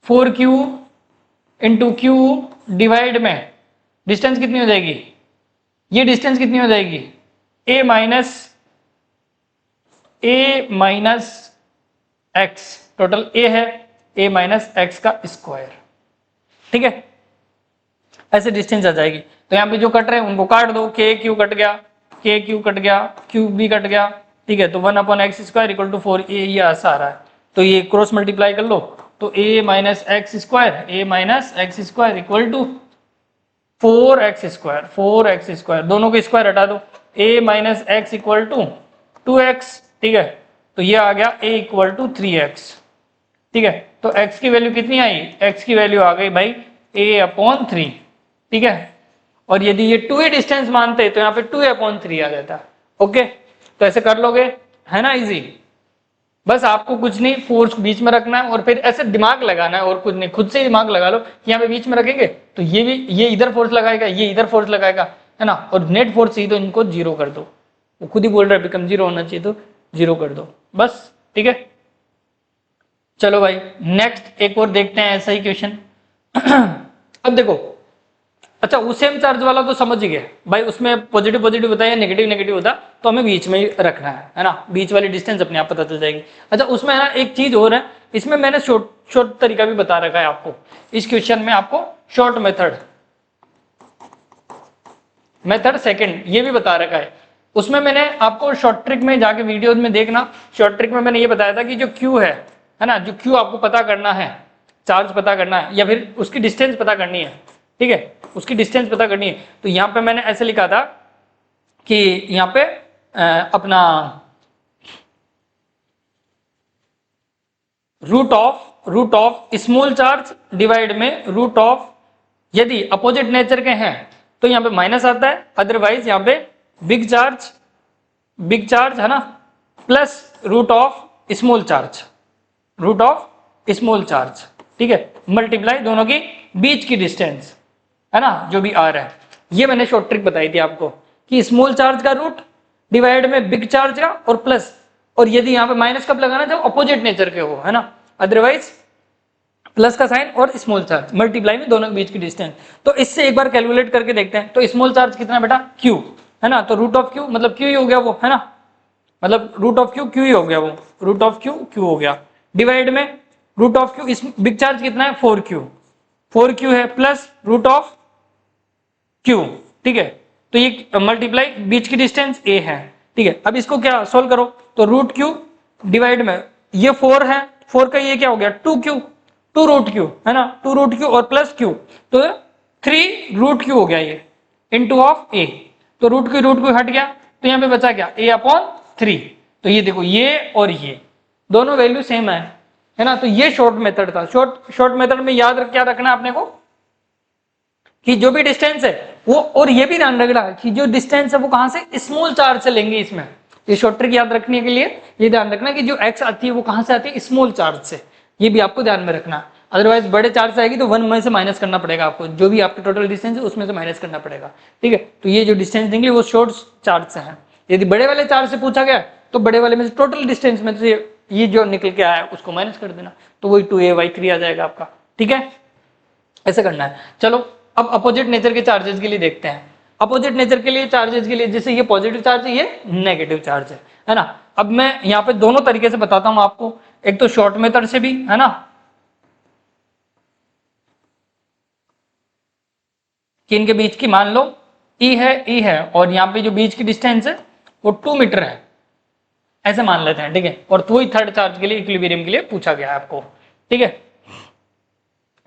4Q into Q divide में डिस्टेंस कितनी हो जाएगी, ये डिस्टेंस कितनी हो जाएगी, A minus x, total A है, A माइनस x का स्क्वायर, ठीक है, ऐसे डिस्टेंस आ जाएगी। तो यहाँ पे जो कट रहे हैं उनको काट दो, K Q कट गया, K Q कट गया, Q भी कट गया, ठीक है, तो 1/x स्क्वायर इक्वल टू 4, ये ऐसा आ रहा है। तो ये क्रॉस मल्टीप्लाई कर लो, तो A minus x square equal to 4x square, 4x square, दोनों के स्क्वायर हटा दो, A minus x equal to 2x, ठीक है, तो ये आ गया A इक्वल टू 3x, ठीक है। तो x की वैल्यू कितनी आई, x की वैल्यू आ गई भाई A/3, ठीक है। और यदि ये 2a डिस्टेंस मानते तो यहाँ पे 2a/3 आ जाता। ओके, तो ऐसे कर लोगे, है ना, इजी। बस आपको कुछ नहीं, फोर्स बीच में रखना है और फिर ऐसे दिमाग लगाना है, और कुछ नहीं, खुद से ही दिमाग लगा लो कि यहाँ पे बीच में रखेंगे तो ये भी, ये इधर फोर्स लगाएगा, ये इधर फोर्स लगाएगा, है ना, और नेट फोर्स ही तो इनको 0 कर दो, वो खुद ही बोल रहा है बिकम 0 होना चाहिए, तो 0 कर दो बस, ठीक है। चलो भाई नेक्स्ट एक और देखते हैं ऐसा ही क्वेश्चन। अब देखो, अच्छा वो सेम चार्ज वाला तो समझ ही गया भाई, उसमें पॉजिटिव पॉजिटिव होता है या नेगेटिव नेगेटिव होता, तो हमें बीच में ही रखना है ना, बीच वाली डिस्टेंस अपने आप पता चल जाएगी। अच्छा उसमें है ना एक चीज और है, इसमें मैंने शॉर्ट तरीका भी बता रखा है आपको, इस क्वेश्चन में आपको शॉर्ट मेथड सेकंड ये भी बता रखा है। उसमें मैंने आपको शॉर्ट ट्रिक में जाके वीडियो में देखना, शॉर्ट ट्रिक में मैंने ये बताया था कि जो Q है ना, जो Q आपको पता करना है, चार्ज पता करना है या फिर उसकी डिस्टेंस पता करनी है, ठीक है, उसकी डिस्टेंस पता करनी है। तो यहाँ पे मैंने ऐसे लिखा था कि यहाँ पे अपना root of small charge divide में रूट ऑफ, यदि अपोजिट नेचर के हैं तो यहाँ पे माइनस आता है, अदरवाइज यहाँ पे बिग चार्ज है ना, plus root of small charge, ठीक है, मल्टीप्लाई दोनों की बीच की डिस्टेंस, है ना, जो भी आ रहा है। ये मैंने शॉर्ट ट्रिक बताई थी आपको कि स्मॉल चार्ज का रूट डिवाइड में बिग चार्ज का और प्लस, और यदि यहाँ पे माइनस कब लगाना जब अपोजिट नेचर के हो, है ना, अदरवाइज प्लस का साइन और स्मॉल चार्ज मल्टीप्लाई में दोनों के बीच की डिस्टेंस। तो इससे एक बार कैलकुलेट करके देखते हैं। तो स्मॉल चार्ज कितना बेटा, Q, है ना, तो रूट ऑफ Q मतलब Q ही हो गया वो, है ना, मतलब रूट ऑफ Q ही हो गया वो, रूट ऑफ Q हो गया, डिवाइड में रूट ऑफ Q, इस बिग चार्ज कितना है 4Q है, प्लस रूट ऑफ Q, ठीक है, तो ये मल्टीप्लाई बीच की डिस्टेंस A है, ठीक है। अब इसको क्या सोल्व करो, तो रूट Q डिवाइड में ये 4 है, 4 का ये क्या हो गया 2Q, 2 रूट Q, है ना, 2 रूट Q और प्लस Q, तो 3 रूट Q हो गया ये, इंटू ऑफ A, तो रूट Q हट गया, तो यहाँ पे बचा क्या A/3। तो ये देखो, ये और ये दोनों वैल्यू सेम है ना, तो ये शॉर्ट मेथड था। शॉर्ट मेथड में याद क्या रखना है अपने को कि जो भी डिस्टेंस है वो, और ये भी ध्यान रखना कि जो डिस्टेंस है वो कहां से, स्मॉल चार्ज से लेंगे। इसमें ये शॉर्ट ट्रिक याद रखने के लिए ये ध्यान रखना कि जो x आती है वो कहां से आती है, स्मॉल चार्ज से, ये भी आपको ध्यान में रखना। अदरवाइज बड़े चार्ज से आएगी तो 1 में से माइनस करना पड़ेगा आपको, जो भी आपकी टोटल डिस्टेंस है उसमें से माइनस करना पड़ेगा, ठीक है। तो ये जो डिस्टेंस निकली वो शॉर्ट चार्ज से है। यदि बड़े वाले चार्ज से पूछा गया तो बड़े वाले में से टोटल डिस्टेंस में से ये जो निकल के आया उसको माइनस कर देना, तो वही 2a/3 आ जाएगा आपका, ठीक है, ऐसे करना है। चलो अब अपोजिट नेचर के चार्जेस के लिए देखते हैं। अपोजिट नेचर के लिए चार्जेस के लिए, जैसे ये पॉजिटिव चार्ज है, ये नेगेटिव चार्ज है ना। अब मैं यहाँ पे दोनों तरीके से बताता हूं आपको, एक तो शॉर्ट मेथड से भी, है ना, कि इनके बीच की मान लो E है और यहाँ पे जो बीच की डिस्टेंस है वो 2 मीटर है, ऐसे मान लेते हैं, ठीक है। और वही थर्ड चार्ज के लिए इक्विलिब्रियम के लिए पूछा गया है आपको, ठीक है।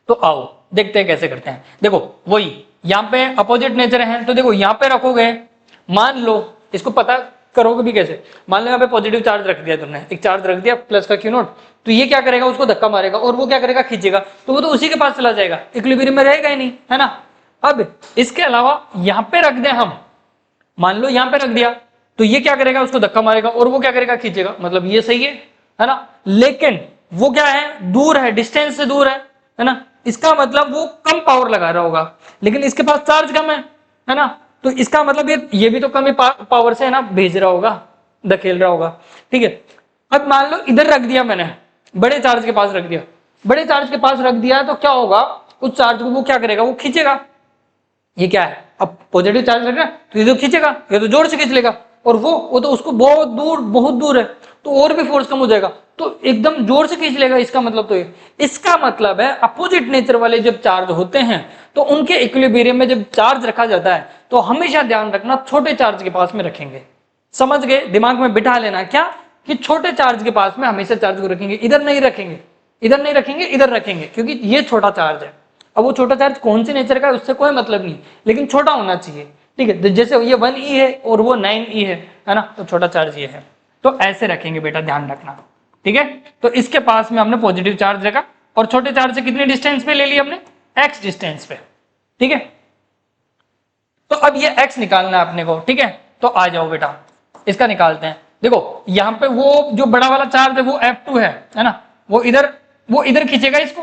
तो आओ देखते हैं कैसे करते हैं। देखो वही यहाँ पे अपोजिट नेचर है, तो देखो यहाँ पे रखोगे, मान लो इसको पता करोगे भी कैसे, मान लो यहाँ पे पॉजिटिव चार्ज रख दिया तुमने, एक चार्ज रख दिया प्लस का क्यू नॉट, तो ये क्या करेगा, उसको धक्का मारेगा और वो क्या करेगा, खींचेगा, तो वो तो उसी के पास चला जाएगा, इक्विलिब्रियम में रहेगा ही नहीं, है ना। अब इसके अलावा यहाँ पे रख दें हम, मान लो यहाँ पे रख दिया, तो ये क्या करेगा, उसको धक्का मारेगा और वो क्या करेगा, खींचेगा, मतलब ये सही है ना। लेकिन वो क्या है, दूर है, डिस्टेंस से दूर है ना, इसका मतलब वो कम पावर लगा रहा होगा, लेकिन इसके पास चार्ज कम है ना, तो इसका मतलब ये भी तो कम ही पावर से है ना भेज रहा होगा, धकेल रहा होगा, ठीक है। अब मान लो इधर रख दिया मैंने, बड़े चार्ज के पास रख दिया, बड़े चार्ज के पास रख दिया, तो क्या होगा, उस चार्ज को वो क्या करेगा, वो खींचेगा, ये क्या है, अब पॉजिटिव चार्ज लग रहा है तो ये तो खींचेगा, ये तो जोर से खींच लेगा, और वो तो उसको बहुत दूर है, तो और भी फोर्स कम हो जाएगा, तो एकदम जोर से खींच लेगा, इसका मतलब तो ये, इसका मतलब है अपोजिट नेचर वाले जब चार्ज होते हैं तो उनके इक्विलिब्रियम में जब चार्ज रखा जाता है तो हमेशा ध्यान रखना छोटे चार्ज के पास में रखेंगे, समझ गए, दिमाग में बिठा लेना क्या, कि छोटे चार्ज के पास में हमेशा चार्ज को रखेंगे, इधर नहीं रखेंगे, इधर नहीं रखेंगे, इधर रखेंगे, क्योंकि ये छोटा चार्ज है। अब वो छोटा चार्ज कौन से नेचर का है उससे कोई मतलब नहीं, लेकिन छोटा होना चाहिए, ठीक है, जैसे ये 1e है और वो 9e है ना, तो छोटा चार्ज ये है, तो ऐसे रखेंगे बेटा, ध्यान रखना, ठीक है। तो इसके पास में हमने पॉजिटिव चार्ज रखा और छोटे चार्ज से कितने डिस्टेंस पे ले लिया हमने, x डिस्टेंस पे, ठीक है। तो अब ये x निकालना है अपने को, ठीक है, तो आ जाओ बेटा इसका निकालते हैं। देखो यहाँ पे वो जो बड़ा वाला चार्ज है वो F2 है ना, वो इधर खींचेगा इसको,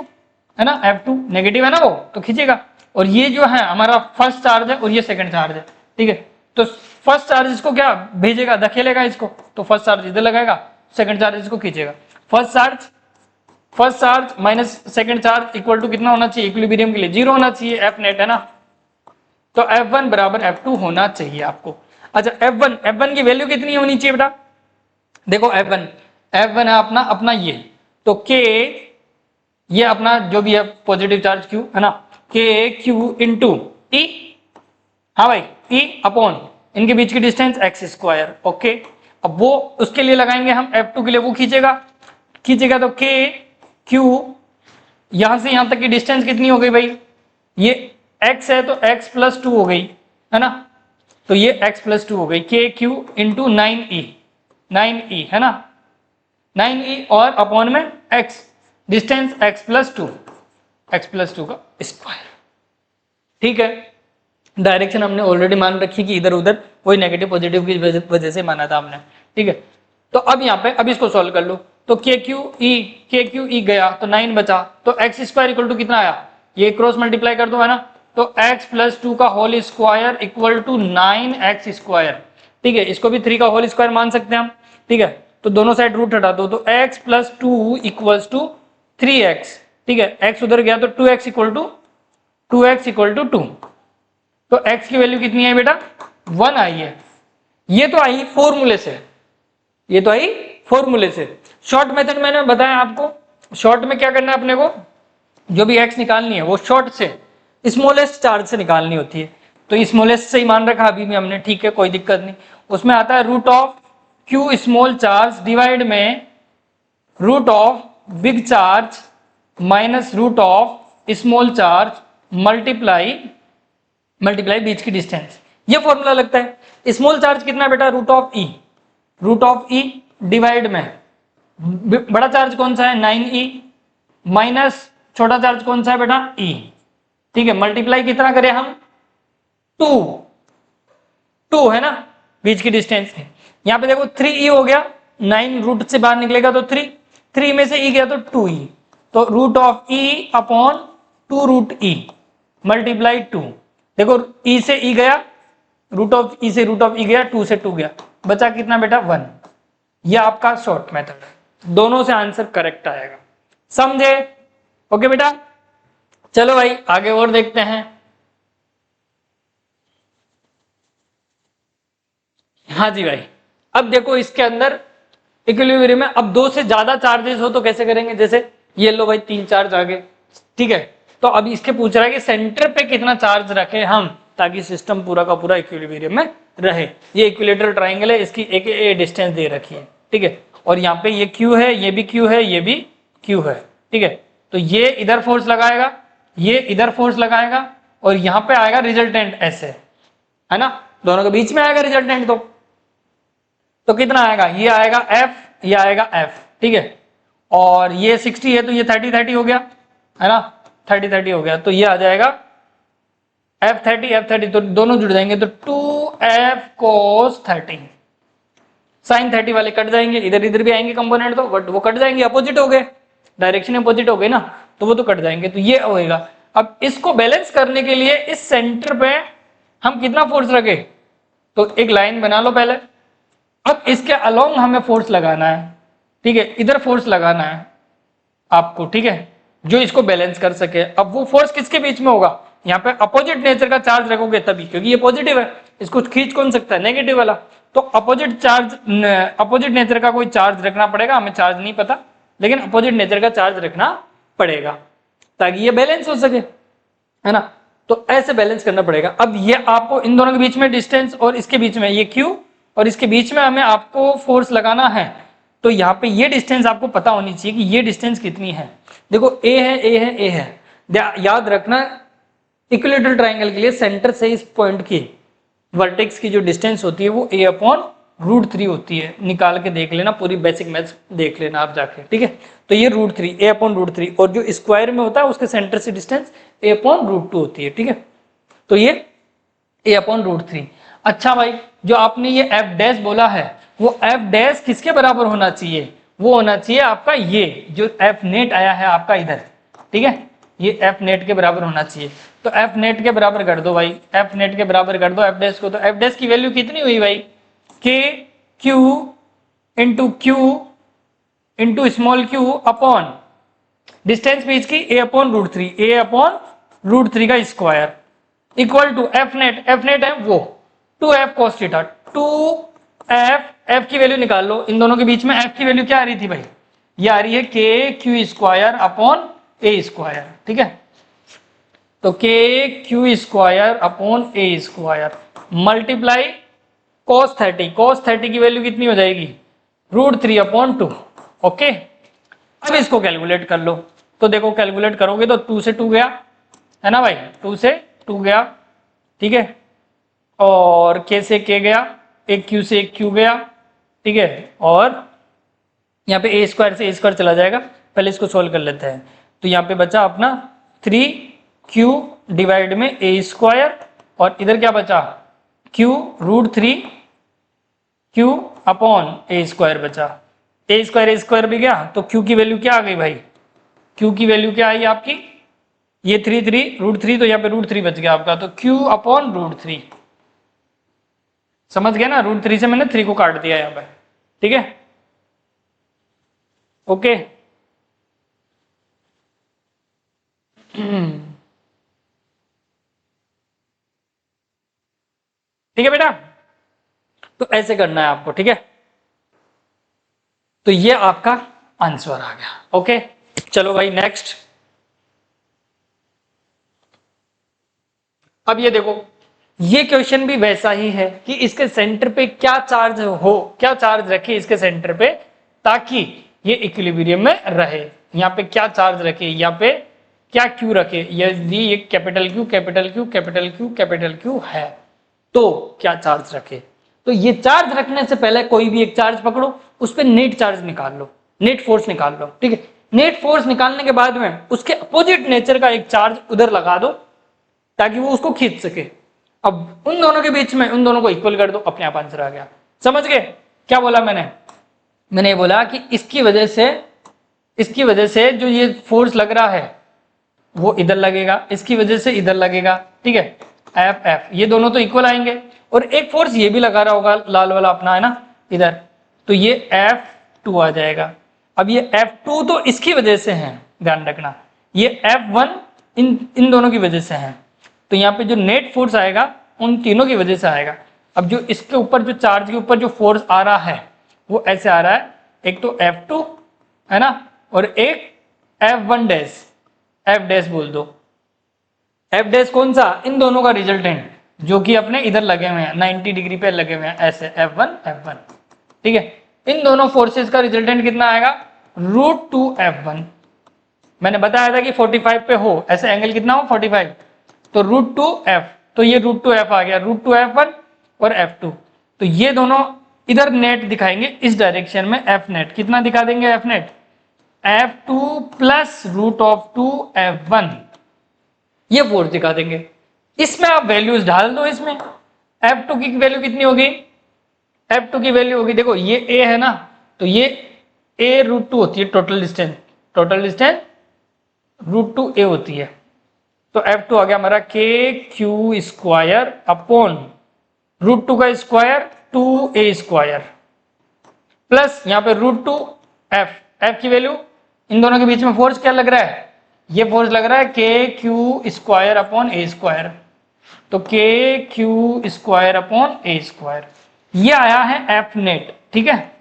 है ना, F2 नेगेटिव है ना वो, तो खींचेगा, और ये जो है हमारा फर्स्ट चार्ज है और ये सेकंड चार्ज है, ठीक है। तो फर्स्ट चार्ज इसको क्या भेजेगा, धकेलेगा इसको, तो फर्स्ट चार्ज इधर लगाएगा, सेकंड चार्ज इसको खींचेगा, first charge minus second charge equal to कितना होना चाहिए, इक्विलिब्रियम के लिए 0 होना चाहिए, F नेट है ना, तो F1 बराबर F2 होना चाहिए आपको। अच्छा F1 की वैल्यू कितनी होनी चाहिए बेटा, देखो F1 है अपना ये, तो K ये अपना जो भी है पॉजिटिव चार्ज Q है ना, KQ इंटू E, हाँ भाई, E अपॉन इनके बीच की डिस्टेंस x², ओके। अब वो उसके लिए लगाएंगे हम F2 के लिए, वो खींचेगा तो KQ यहां से यहां तक की डिस्टेंस कितनी हो गई भाई, ये x है तो x प्लस 2 हो गई, है ना, तो ये x प्लस 2 हो गई, KQ इंटू 9e है ना, 9e और अपॉन में x, डिस्टेंस x प्लस 2 का स्क्वायर, ठीक है। डायरेक्शन हमने ऑलरेडी मान रखी कि इधर उधर, वही नेगेटिव पॉजिटिव की वजह से माना था हमने, ठीक है। तो अब यहाँ पे अब इसको सॉल्व कर लो, तो KQE गया तो 9 बचा, तो x² इक्वल टू कितना आया, ये क्रॉस मल्टीप्लाई कर दो, है ना, तो x प्लस 2 का whole square equal to 9x², ठीक है, इसको भी 3 का होल स्क्वायर मान सकते हैं हम, ठीक है, तो दोनों साइड रूट हटा दो, तो x plus 2 equals to 3x, ठीक है, x उधर गया तो 2x इक्वल टू 2, तो x की वैल्यू कितनी है बेटा, 1 आई है, ये तो आई फॉर्मूले से, शॉर्ट मेथड मैंने बताया आपको, शॉर्ट में क्या करना है अपने को, जो भी x निकालनी है वो शॉर्ट से स्मॉलेस्ट चार्ज से निकालनी होती है, तो स्मॉलेस्ट से ही मान रखा अभी भी हमने, ठीक है, कोई दिक्कत नहीं, उसमें आता है root of q small charge divide में root of big charge minus root of small charge multiply बीच की डिस्टेंस, ये फॉर्मूला लगता है। स्मॉल चार्ज कितना बेटा, रूट ऑफ ई डिवाइड में बड़ा चार्ज कौन सा है 9e माइनस छोटा चार्ज कौन सा है बेटा e, ठीक है, मल्टीप्लाई कितना करें हम 2 है ना, बीच की डिस्टेंस है, यहाँ पे देखो 3e हो गया, 9 रूट से बाहर निकलेगा तो 3 में से e गया तो 2e, तो root of e upon 2 root e multiply 2, देखो e से e गया, रूट ऑफ e से रूट ऑफ e गया, 2 से 2 गया, बचा कितना बेटा 1, यह आपका शॉर्ट मेथड है, दोनों से आंसर करेक्ट आएगा, समझे, ओके बेटा। चलो भाई आगे और देखते हैं, हाँ जी भाई, अब देखो इसके अंदर इक्विलिब्रियम में अब 2 से ज्यादा चार्जेस हो तो कैसे करेंगे, जैसे ये लो भाई 3 चार्ज आ गए, ठीक है, तो अभी इसके पूछ रहा है कि सेंटर पे कितना चार्ज रखे हम ताकि सिस्टम पूरा का पूरा इक्विलिब्रियम में रहे, ये इक्विलेटरल ट्राइंगल है, इसकी एक डिस्टेंस दे रखी है, ठीक है, और यहाँ पे ये Q है, ये भी Q है, ये भी Q है, ठीक है, तो ये इधर फोर्स लगाएगा, ये इधर फोर्स लगाएगा, और यहाँ पे आएगा रिजल्टेंट ऐसे, है ना, दोनों के बीच में आएगा रिजल्टेंट, तो कितना आएगा, ये आएगा एफ, ये आएगा एफ, ठीक है। और ये 60 है तो ये 30 हो गया, है ना, 30 हो गया, तो ये आ जाएगा F30 तो दोनों जुड़ जाएंगे तो 2F cos 30, साइन 30 वाले कट जाएंगे, इधर इधर भी आएंगे कंपोनेंट तो बट वो कट जाएंगे, अपोजिट हो गए, डायरेक्शन अपोजिट हो गई ना, तो वो तो कट जाएंगे, तो ये होएगा। अब इसको बैलेंस करने के लिए इस सेंटर पे हम कितना फोर्स रखे, तो एक लाइन बना लो पहले। अब इसके अलोंग हमें फोर्स लगाना है, ठीक है, इधर फोर्स लगाना है आपको, ठीक है, जो इसको बैलेंस कर सके। अब वो फोर्स किसके बीच में होगा, यहाँ पे अपोजिट नेचर का चार्ज रखोगे तभी, क्योंकि ये पॉजिटिव है, इसको खींच कौन सकता है, नेगेटिव वाला, तो अपोजिट चार्ज, अपोजिट नेचर का कोई चार्ज रखना पड़ेगा, हमें चार्ज नहीं पता, लेकिन अपोजिट नेचर का चार्ज रखना पड़ेगा ताकि ये बैलेंस हो सके, है ना, तो ऐसे बैलेंस करना पड़ेगा। अब ये आपको इन दोनों के बीच में डिस्टेंस और इसके बीच में ये Q और इसके बीच में हमें आपको फोर्स लगाना है, तो यहाँ पे ये डिस्टेंस आपको पता होनी चाहिए कि ये डिस्टेंस कितनी है। देखो A है, A है, A है, याद रखना इक्विलेटरल ट्राइंगल के लिए सेंटर से इस पॉइंट की वर्टेक्स की जो डिस्टेंस होती है वो A/√3 होती है, निकाल के देख लेना, पूरी बेसिक मैथ्स देख लेना आप जाके, ठीक है। तो ये √3 A/√3 और जो स्क्वायर में होता है उसके सेंटर से डिस्टेंस A/√2 होती है, ठीक है, तो ये A/√3। अच्छा भाई, जो आपने ये F' बोला है वो F' किसके बराबर होना चाहिए, वो होना चाहिए आपका ये जो F नेट आया है आपका इधर, ठीक है, ये F नेट के बराबर होना चाहिए। तो F नेट के बराबर कर दो भाई, F नेट के बराबर कर दो F' को, तो F' की वैल्यू कितनी हुई भाई, KQ into Q into small q upon distance बीच की A/√3, A/√3 का square equal to F net है वो 2F cos theta, 2F, F की वैल्यू निकाल लो, इन दोनों के बीच में F की वैल्यू क्या आ रही थी भाई, ये आ रही है KQ² अपॉन A², ठीक है, तो KQ² upon A² multiply cos 30 की वैल्यू कितनी हो जाएगी, √3/2, ओके। अब इसको कैलकुलेट कर लो, तो देखो कैलकुलेट करोगे तो 2 से 2 गया, है ना भाई, 2 से 2 गया, ठीक है, और K से K गया, एक Q से एक Q गया, ठीक है, और यहाँ पे A² से A² चला जाएगा। पहले इसको सोल्व कर लेते हैं, तो यहाँ पे बचा अपना 3Q डिवाइड में A² और इधर क्या बचा Q √3Q अपॉन A² बचा, A² भी गया, तो Q की वैल्यू क्या आ गई भाई, Q की वैल्यू क्या आई आपकी, ये 3 √3 तो यहाँ पे √3 बच गया आपका, तो Q अपॉन √3, समझ गया ना, √3 से मैंने 3 को काट दिया यहाँ पे, ठीक है, ओके। ठीक है बेटा, तो ऐसे करना है आपको, ठीक है, तो ये आपका आंसर आ गया, ओके। चलो भाई नेक्स्ट, अब ये देखो, ये क्वेश्चन भी वैसा ही है कि इसके सेंटर पे क्या चार्ज हो, क्या चार्ज रखे इसके सेंटर पे ताकि ये इक्विलिब्रियम में रहे, यहाँ पे क्या चार्ज रखे, यहाँ पे क्या क्यू रखे, यदि ये कैपिटल क्यू है तो क्या चार्ज रखे, तो ये चार्ज रखने से पहले कोई भी एक चार्ज पकड़ो, उस पर नेट चार्ज निकाल लो, नेट फोर्स निकाल लो, ठीक है, नेट फोर्स निकालने के बाद में उसके अपोजिट नेचर का एक चार्ज उधर लगा दो ताकि वो उसको खींच सके। अब उन दोनों के बीच में उन दोनों को इक्वल कर दो, अपने आप आंसर आ गया। समझ गए क्या बोला मैंने ये बोला कि इसकी वजह से जो ये फोर्स लग रहा है वो इधर लगेगा, इसकी वजह से इधर लगेगा, ठीक है, F ये दोनों तो इक्वल आएंगे, और एक फोर्स ये भी लगा रहा होगा लाल वाला अपना, है ना, इधर, तो ये F2 आ जाएगा। अब ये F2 तो इसकी वजह से है, ध्यान रखना, ये F1 इन दोनों की वजह से है, तो यहाँ पे जो नेट फोर्स आएगा उन तीनों की वजह से आएगा। अब जो इसके ऊपर जो चार्ज के ऊपर जो फोर्स आ रहा है वो ऐसे आ रहा है, एक तो F2 है ना, और एक F बोल दो, F' कौन सा, इन दोनों का रिजल्टेंट जो कि अपने इधर लगे हुए हैं 90 डिग्री पे लगे हुए हैं, ऐसे F1, ठीक है, इन दोनों फोर्सेस का रिजल्टेंट कितना आएगा, √2F1। मैंने बताया था कि 45 पे हो, ऐसे एंगल कितना हो 45, तो √2F, तो ये √2F आ गया, √2F1 और F2, तो ये दोनों इधर नेट दिखाएंगे इस डायरेक्शन में एफ नेट, कितना दिखा देंगे F net, F2 plus root of 2 F1, ये फोर्स दिखा देंगे। इसमें आप वैल्यूज डाल दो, इसमें F2 की वैल्यू कितनी होगी, F2 की वैल्यू होगी, देखो ये A है ना, तो ये A रूट 2 होती है टोटल डिस्टेंस रूट 2 A होती है, तो F2 आ गया हमारा के क्यू स्क्वायर अपॉन रूट 2 का स्क्वायर 2A स्क्वायर प्लस यहाँ पे रूट 2 F की वैल्यू, इन दोनों के बीच में फोर्स क्या लग रहा है, ये फोर्स लग रहा है k q square upon A square, तो के q square upon A square, ये आया है एफ नेट। ठीक है,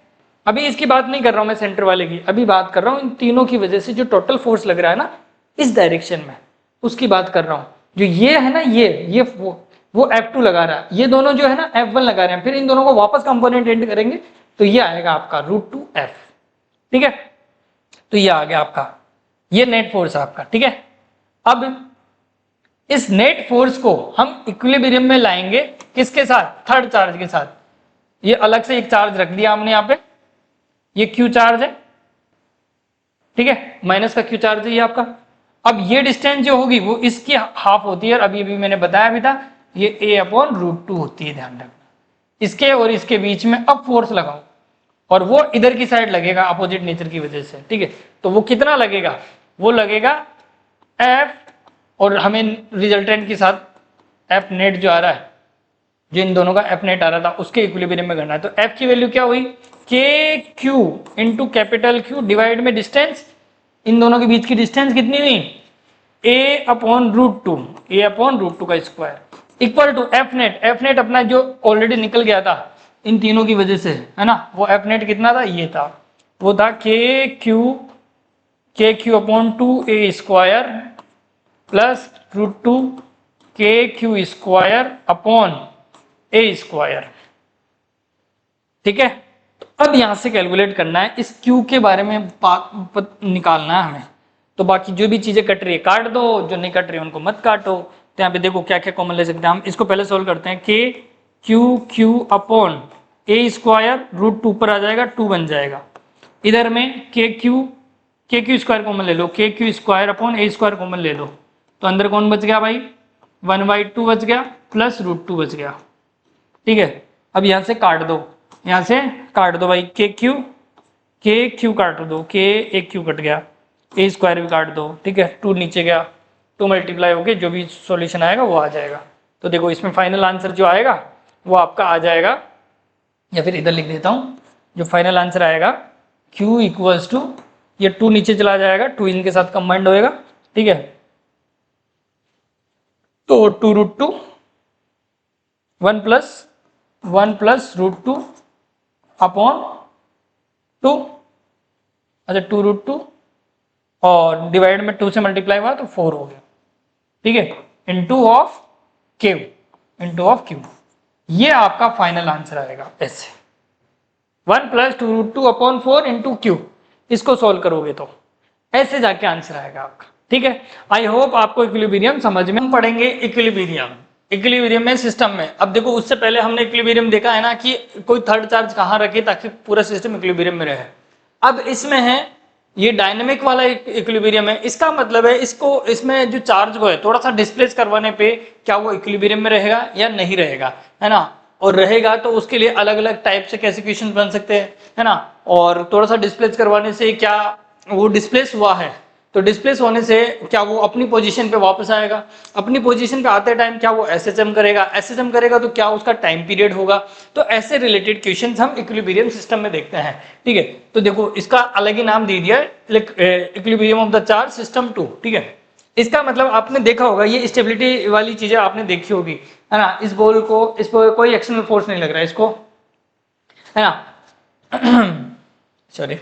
अभी इसकी बात नहीं कर रहा हूं मैं सेंटर वाले की, अभी बात कर रहा हूं इन तीनों की वजह से जो टोटल फोर्स लग रहा है ना इस डायरेक्शन में, उसकी बात कर रहा हूं। जो ये है ना, ये वो F2 लगा रहा है, ये दोनों जो है ना F1 लगा रहे हैं, फिर इन दोनों को वापस कंपोनेंट एंड करेंगे तो ये आएगा आपका रूट 2 F। ठीक है, तो ये आ गया आपका, ये नेट फोर्स आपका। ठीक है, अब इस नेट फोर्स को हम इक्विलिब्रियम में लाएंगे किसके साथ, थर्ड चार्ज के साथ। ये अलग से एक चार्ज रख दिया हमने यहाँ पे, ये क्यू चार्ज है, ठीक है, माइनस का क्यू चार्ज है ये आपका। अब ये डिस्टेंस जो होगी वो इसकी हाफ होती है, और अभी मैंने बताया भी था ये A अपॉन रूट 2 होती है, ध्यान रखना। इसके और इसके बीच में अब फोर्स लगाओ, और वो इधर की साइड लगेगा अपोजिट नेचर की वजह से। ठीक है, तो वो कितना लगेगा, वो लगेगा F, और हमें रिजल्टेंट के साथ F नेट जो आ रहा है, जो इन दोनों का F नेट आ रहा था उसके इक्विलिब्रियम में करना है। तो F की वैल्यू क्या हुई, k q into capital Q divide में डिस्टेंस, इन दोनों के बीच की डिस्टेंस कितनी हुई, A upon root 2, A upon root 2 का square equal to F net अपना जो ऑलरेडी निकल गया था इन तीनों की वजह से, है ना, वो F नेट कितना था, ये था, वो था k q upon 2A square plus root 2 k q square upon A square. ठीक है, तो अब यहां से कैलकुलेट करना है, इस Q के बारे में निकालना है हमें। तो बाकी जो भी चीजें कट रही है काट दो, जो नहीं कट रही है उनको मत काटो। तो यहाँ पे देखो क्या क्या कॉमन ले सकते हैं हम, इसको पहले सोल्व करते हैं। K q upon A square root 2 पर आ जाएगा, 2 बन जाएगा। इधर में के क्यू स्क्वायर कॉमन ले लो, के q square upon A square common ले लो, तो अंदर कौन बच गया भाई, 1/2 बच गया प्लस रूट 2 बच गया। ठीक है, अब यहाँ से काट दो, यहाँ से काट दो भाई, के क्यू काट दो, के एक क्यू कट गया, A स्क्वायर भी काट दो। ठीक है, 2 नीचे गया, 2 मल्टीप्लाई होके जो भी सॉल्यूशन आएगा वो आ जाएगा। तो देखो इसमें फाइनल आंसर जो आएगा वो आपका आ जाएगा, या फिर इधर लिख देता हूँ, जो फाइनल आंसर आएगा Q इक्वल्स टू, ये 2 नीचे चला जाएगा, 2 इनके साथ कंबाइंड होएगा। ठीक है, तो 2 रूट 2 1 प्लस रूट 2 अपॉन 2, अच्छा 2 रूट 2 और डिवाइड में 2 से मल्टीप्लाई हुआ तो 4 हो गया। ठीक है, इंटू ऑफ क्यू, ये आपका फाइनल आंसर आएगा ऐसे, 1 plus 2 root 2 upon 4 into q. इसको सोल्व करोगे तो ऐसे जाके आंसर आएगा आपका। ठीक है, आई होप आपको इक्विलिब्रियम समझ में। हम पढ़ेंगे इक्विलिब्रियम में सिस्टम में। अब देखो उससे पहले हमने इक्विलिब्रियम देखा है ना कि कोई थर्ड चार्ज कहाँ रखे ताकि पूरा सिस्टम इक्विलिब्रियम में रहे। अब इसमें है ये डायनेमिक वाला इक्विलिब्रियम है, इसका मतलब है इसमें जो चार्ज को है थोड़ा सा डिस्प्लेस करवाने पे क्या वो इक्विलिब्रियम में रहेगा या नहीं रहेगा, है ना, और रहेगा तो उसके लिए अलग अलग टाइप से कैसे इक्वेशन बन सकते हैं, है ना, और थोड़ा सा डिस्प्लेस करवाने से क्या वो डिस्प्लेस हुआ है तो डिस्प्लेस होने से क्या वो अपनी पोजीशन पे वापस आएगा, अपनी पोजीशन पे आते टाइम क्या वो एसएचएम करेगा तो क्या उसका टाइम पीरियड होगा। तो ऐसे रिलेटेड क्वेश्चंस हम इक्विलिब्रियम सिस्टम में देखते हैं। ठीक है, तो देखो इसका अलग ही नाम दे दिया है, equilibrium of the charge system 2। ठीक है, इसका मतलब आपने देखा होगा, ये स्टेबिलिटी वाली चीजें आपने देखी होगी, है ना, इस बॉल को, इस पर कोई एक्सटर्नल फोर्स नहीं लग रहा है इसको, है ना सॉरी।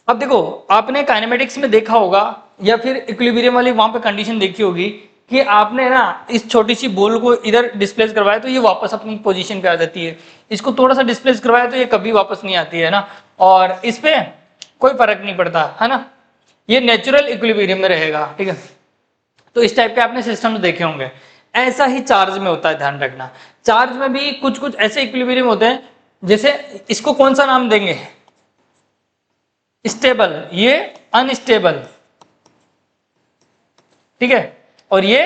अब देखो आपने काइनेमेटिक्स में देखा होगा या फिर इक्विलिब्रियम वाली वहां पे कंडीशन देखी होगी कि आपने ना इस छोटी सी बॉल को इधर डिस्प्लेस करवाया तो ये वापस अपनी पोजीशन पे आ जाती है, इसको थोड़ा सा डिस्प्लेस करवाया तो ये कभी वापस नहीं आती है ना, और इस पे कोई फर्क नहीं पड़ता, है ना, ये नेचुरल इक्विलिब्रियम में रहेगा। ठीक है, तो इस टाइप के आपने सिस्टम देखे होंगे। ऐसा ही चार्ज में होता है, ध्यान रखना। चार्ज में भी कुछ कुछ ऐसे इक्विलिब्रियम होते हैं, जैसे इसको कौन सा नाम देंगे, स्टेबल, ये अनस्टेबल, ठीक है, और ये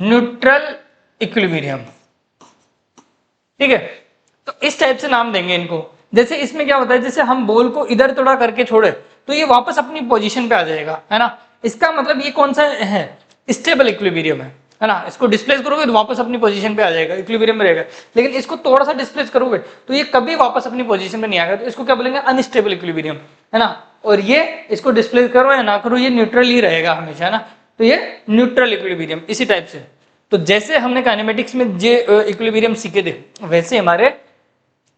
न्यूट्रल इक्विलिब्रियम, ठीक है। तो इस टाइप से नाम देंगे इनको। जैसे इसमें क्या होता है, जैसे हम बॉल को इधर थोड़ा करके छोड़े तो ये वापस अपनी पोजीशन पे आ जाएगा, है ना। इसका मतलब ये कौन सा है, स्टेबल इक्विलिब्रियम है ना। इसको डिस्प्लेस करोगे तो वापस अपनी पोजीशन पे आ जाएगा, इक्विलिब्रियम में रहेगा। लेकिन इसको थोड़ा सा डिस्प्लेस करोगे तो ये कभी वापस अपनी पोजीशन पे नहीं आएगा, तो इसको क्या बोलेंगे, अनस्टेबल इक्विलिब्रियम, है ना। और ये इसको डिस्प्लेस करो या ना करो, ये न्यूट्रल ही रहेगा हमेशा, है ना। तो ये न्यूट्रल इक्विलिब्रियम इसी टाइप से। तो जैसे हमने काइनेमेटिक्स में जे इक्विलिब्रियम सीखे थे, वैसे हमारे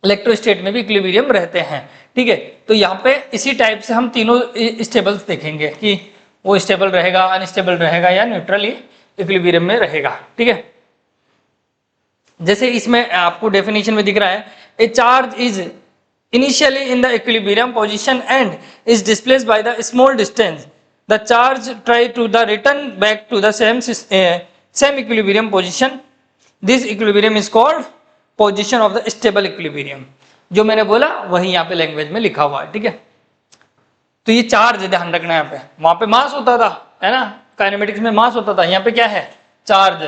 इलेक्ट्रोस्टेट में भी इक्विलिब्रियम रहते हैं, ठीक है। तो यहाँ पे इसी टाइप से हम तीनों स्टेबल्स देखेंगे कि वो स्टेबल रहेगा, अनस्टेबल रहेगा या न्यूट्रल इक्विलिब्रियम में रहेगा, ठीक है। जैसे इसमें आपको डेफिनेशन में दिख रहा है, a charge is initially in the equilibrium position and is displaced by the small distance, the charge try to the return back to the same equilibrium position, this equilibrium is called position of the stable equilibrium. जो मैंने बोला वही यहाँ पे language में लिखा हुआ है, ठीक है। तो ये चार्ज ध्यान रखना है, यहाँ पे वहां पे मास होता था, है ना, काइनेमेटिक्स में मास होता था, यहाँ पे क्या है, चार्ज,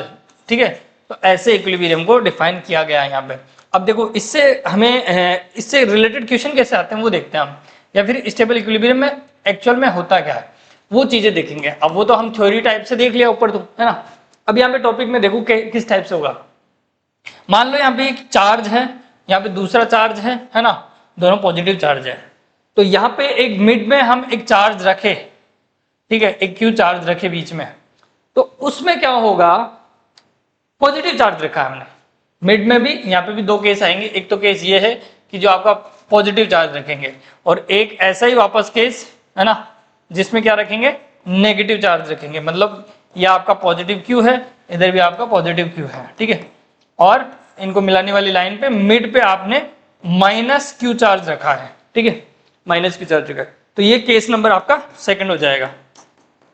ठीक है। तो ऐसे इक्विलिब्रियम को डिफाइन किया गया है यहाँ पे। अब देखो इससे हमें इससे रिलेटेड क्वेश्चन कैसे आते हैं वो देखते हैं हम, या फिर स्टेबल इक्विलिब्रियम में एक्चुअल में होता क्या है वो चीजें देखेंगे। अब वो तो हम थ्योरी टाइप से देख लिया ऊपर, तो है ना। अब यहाँ पे टॉपिक में देखो किस टाइप से होगा। मान लो यहाँ पे एक चार्ज है, यहाँ पे दूसरा चार्ज है ना, दोनों पॉजिटिव चार्ज है। तो यहाँ पे एक मिड में हम एक चार्ज रखे, ठीक है, एक क्यू चार्ज रखे बीच में, तो उसमें क्या होगा, पॉजिटिव चार्ज रखा है हमने मिड में भी। यहाँ पे भी दो केस आएंगे, एक तो केस ये है कि जो आपका पॉजिटिव चार्ज रखेंगे, और एक ऐसा ही वापस केस है ना जिसमें क्या रखेंगे, नेगेटिव चार्ज रखेंगे। मतलब ये आपका पॉजिटिव क्यू है, इधर भी आपका पॉजिटिव क्यू है, ठीक है। और इनको मिलाने वाली लाइन पे मिड पे आपने माइनस क्यू चार्ज रखा है, ठीक है, माइनस क्यू चार्ज रखा है। तो ये केस नंबर आपका सेकंड हो जाएगा,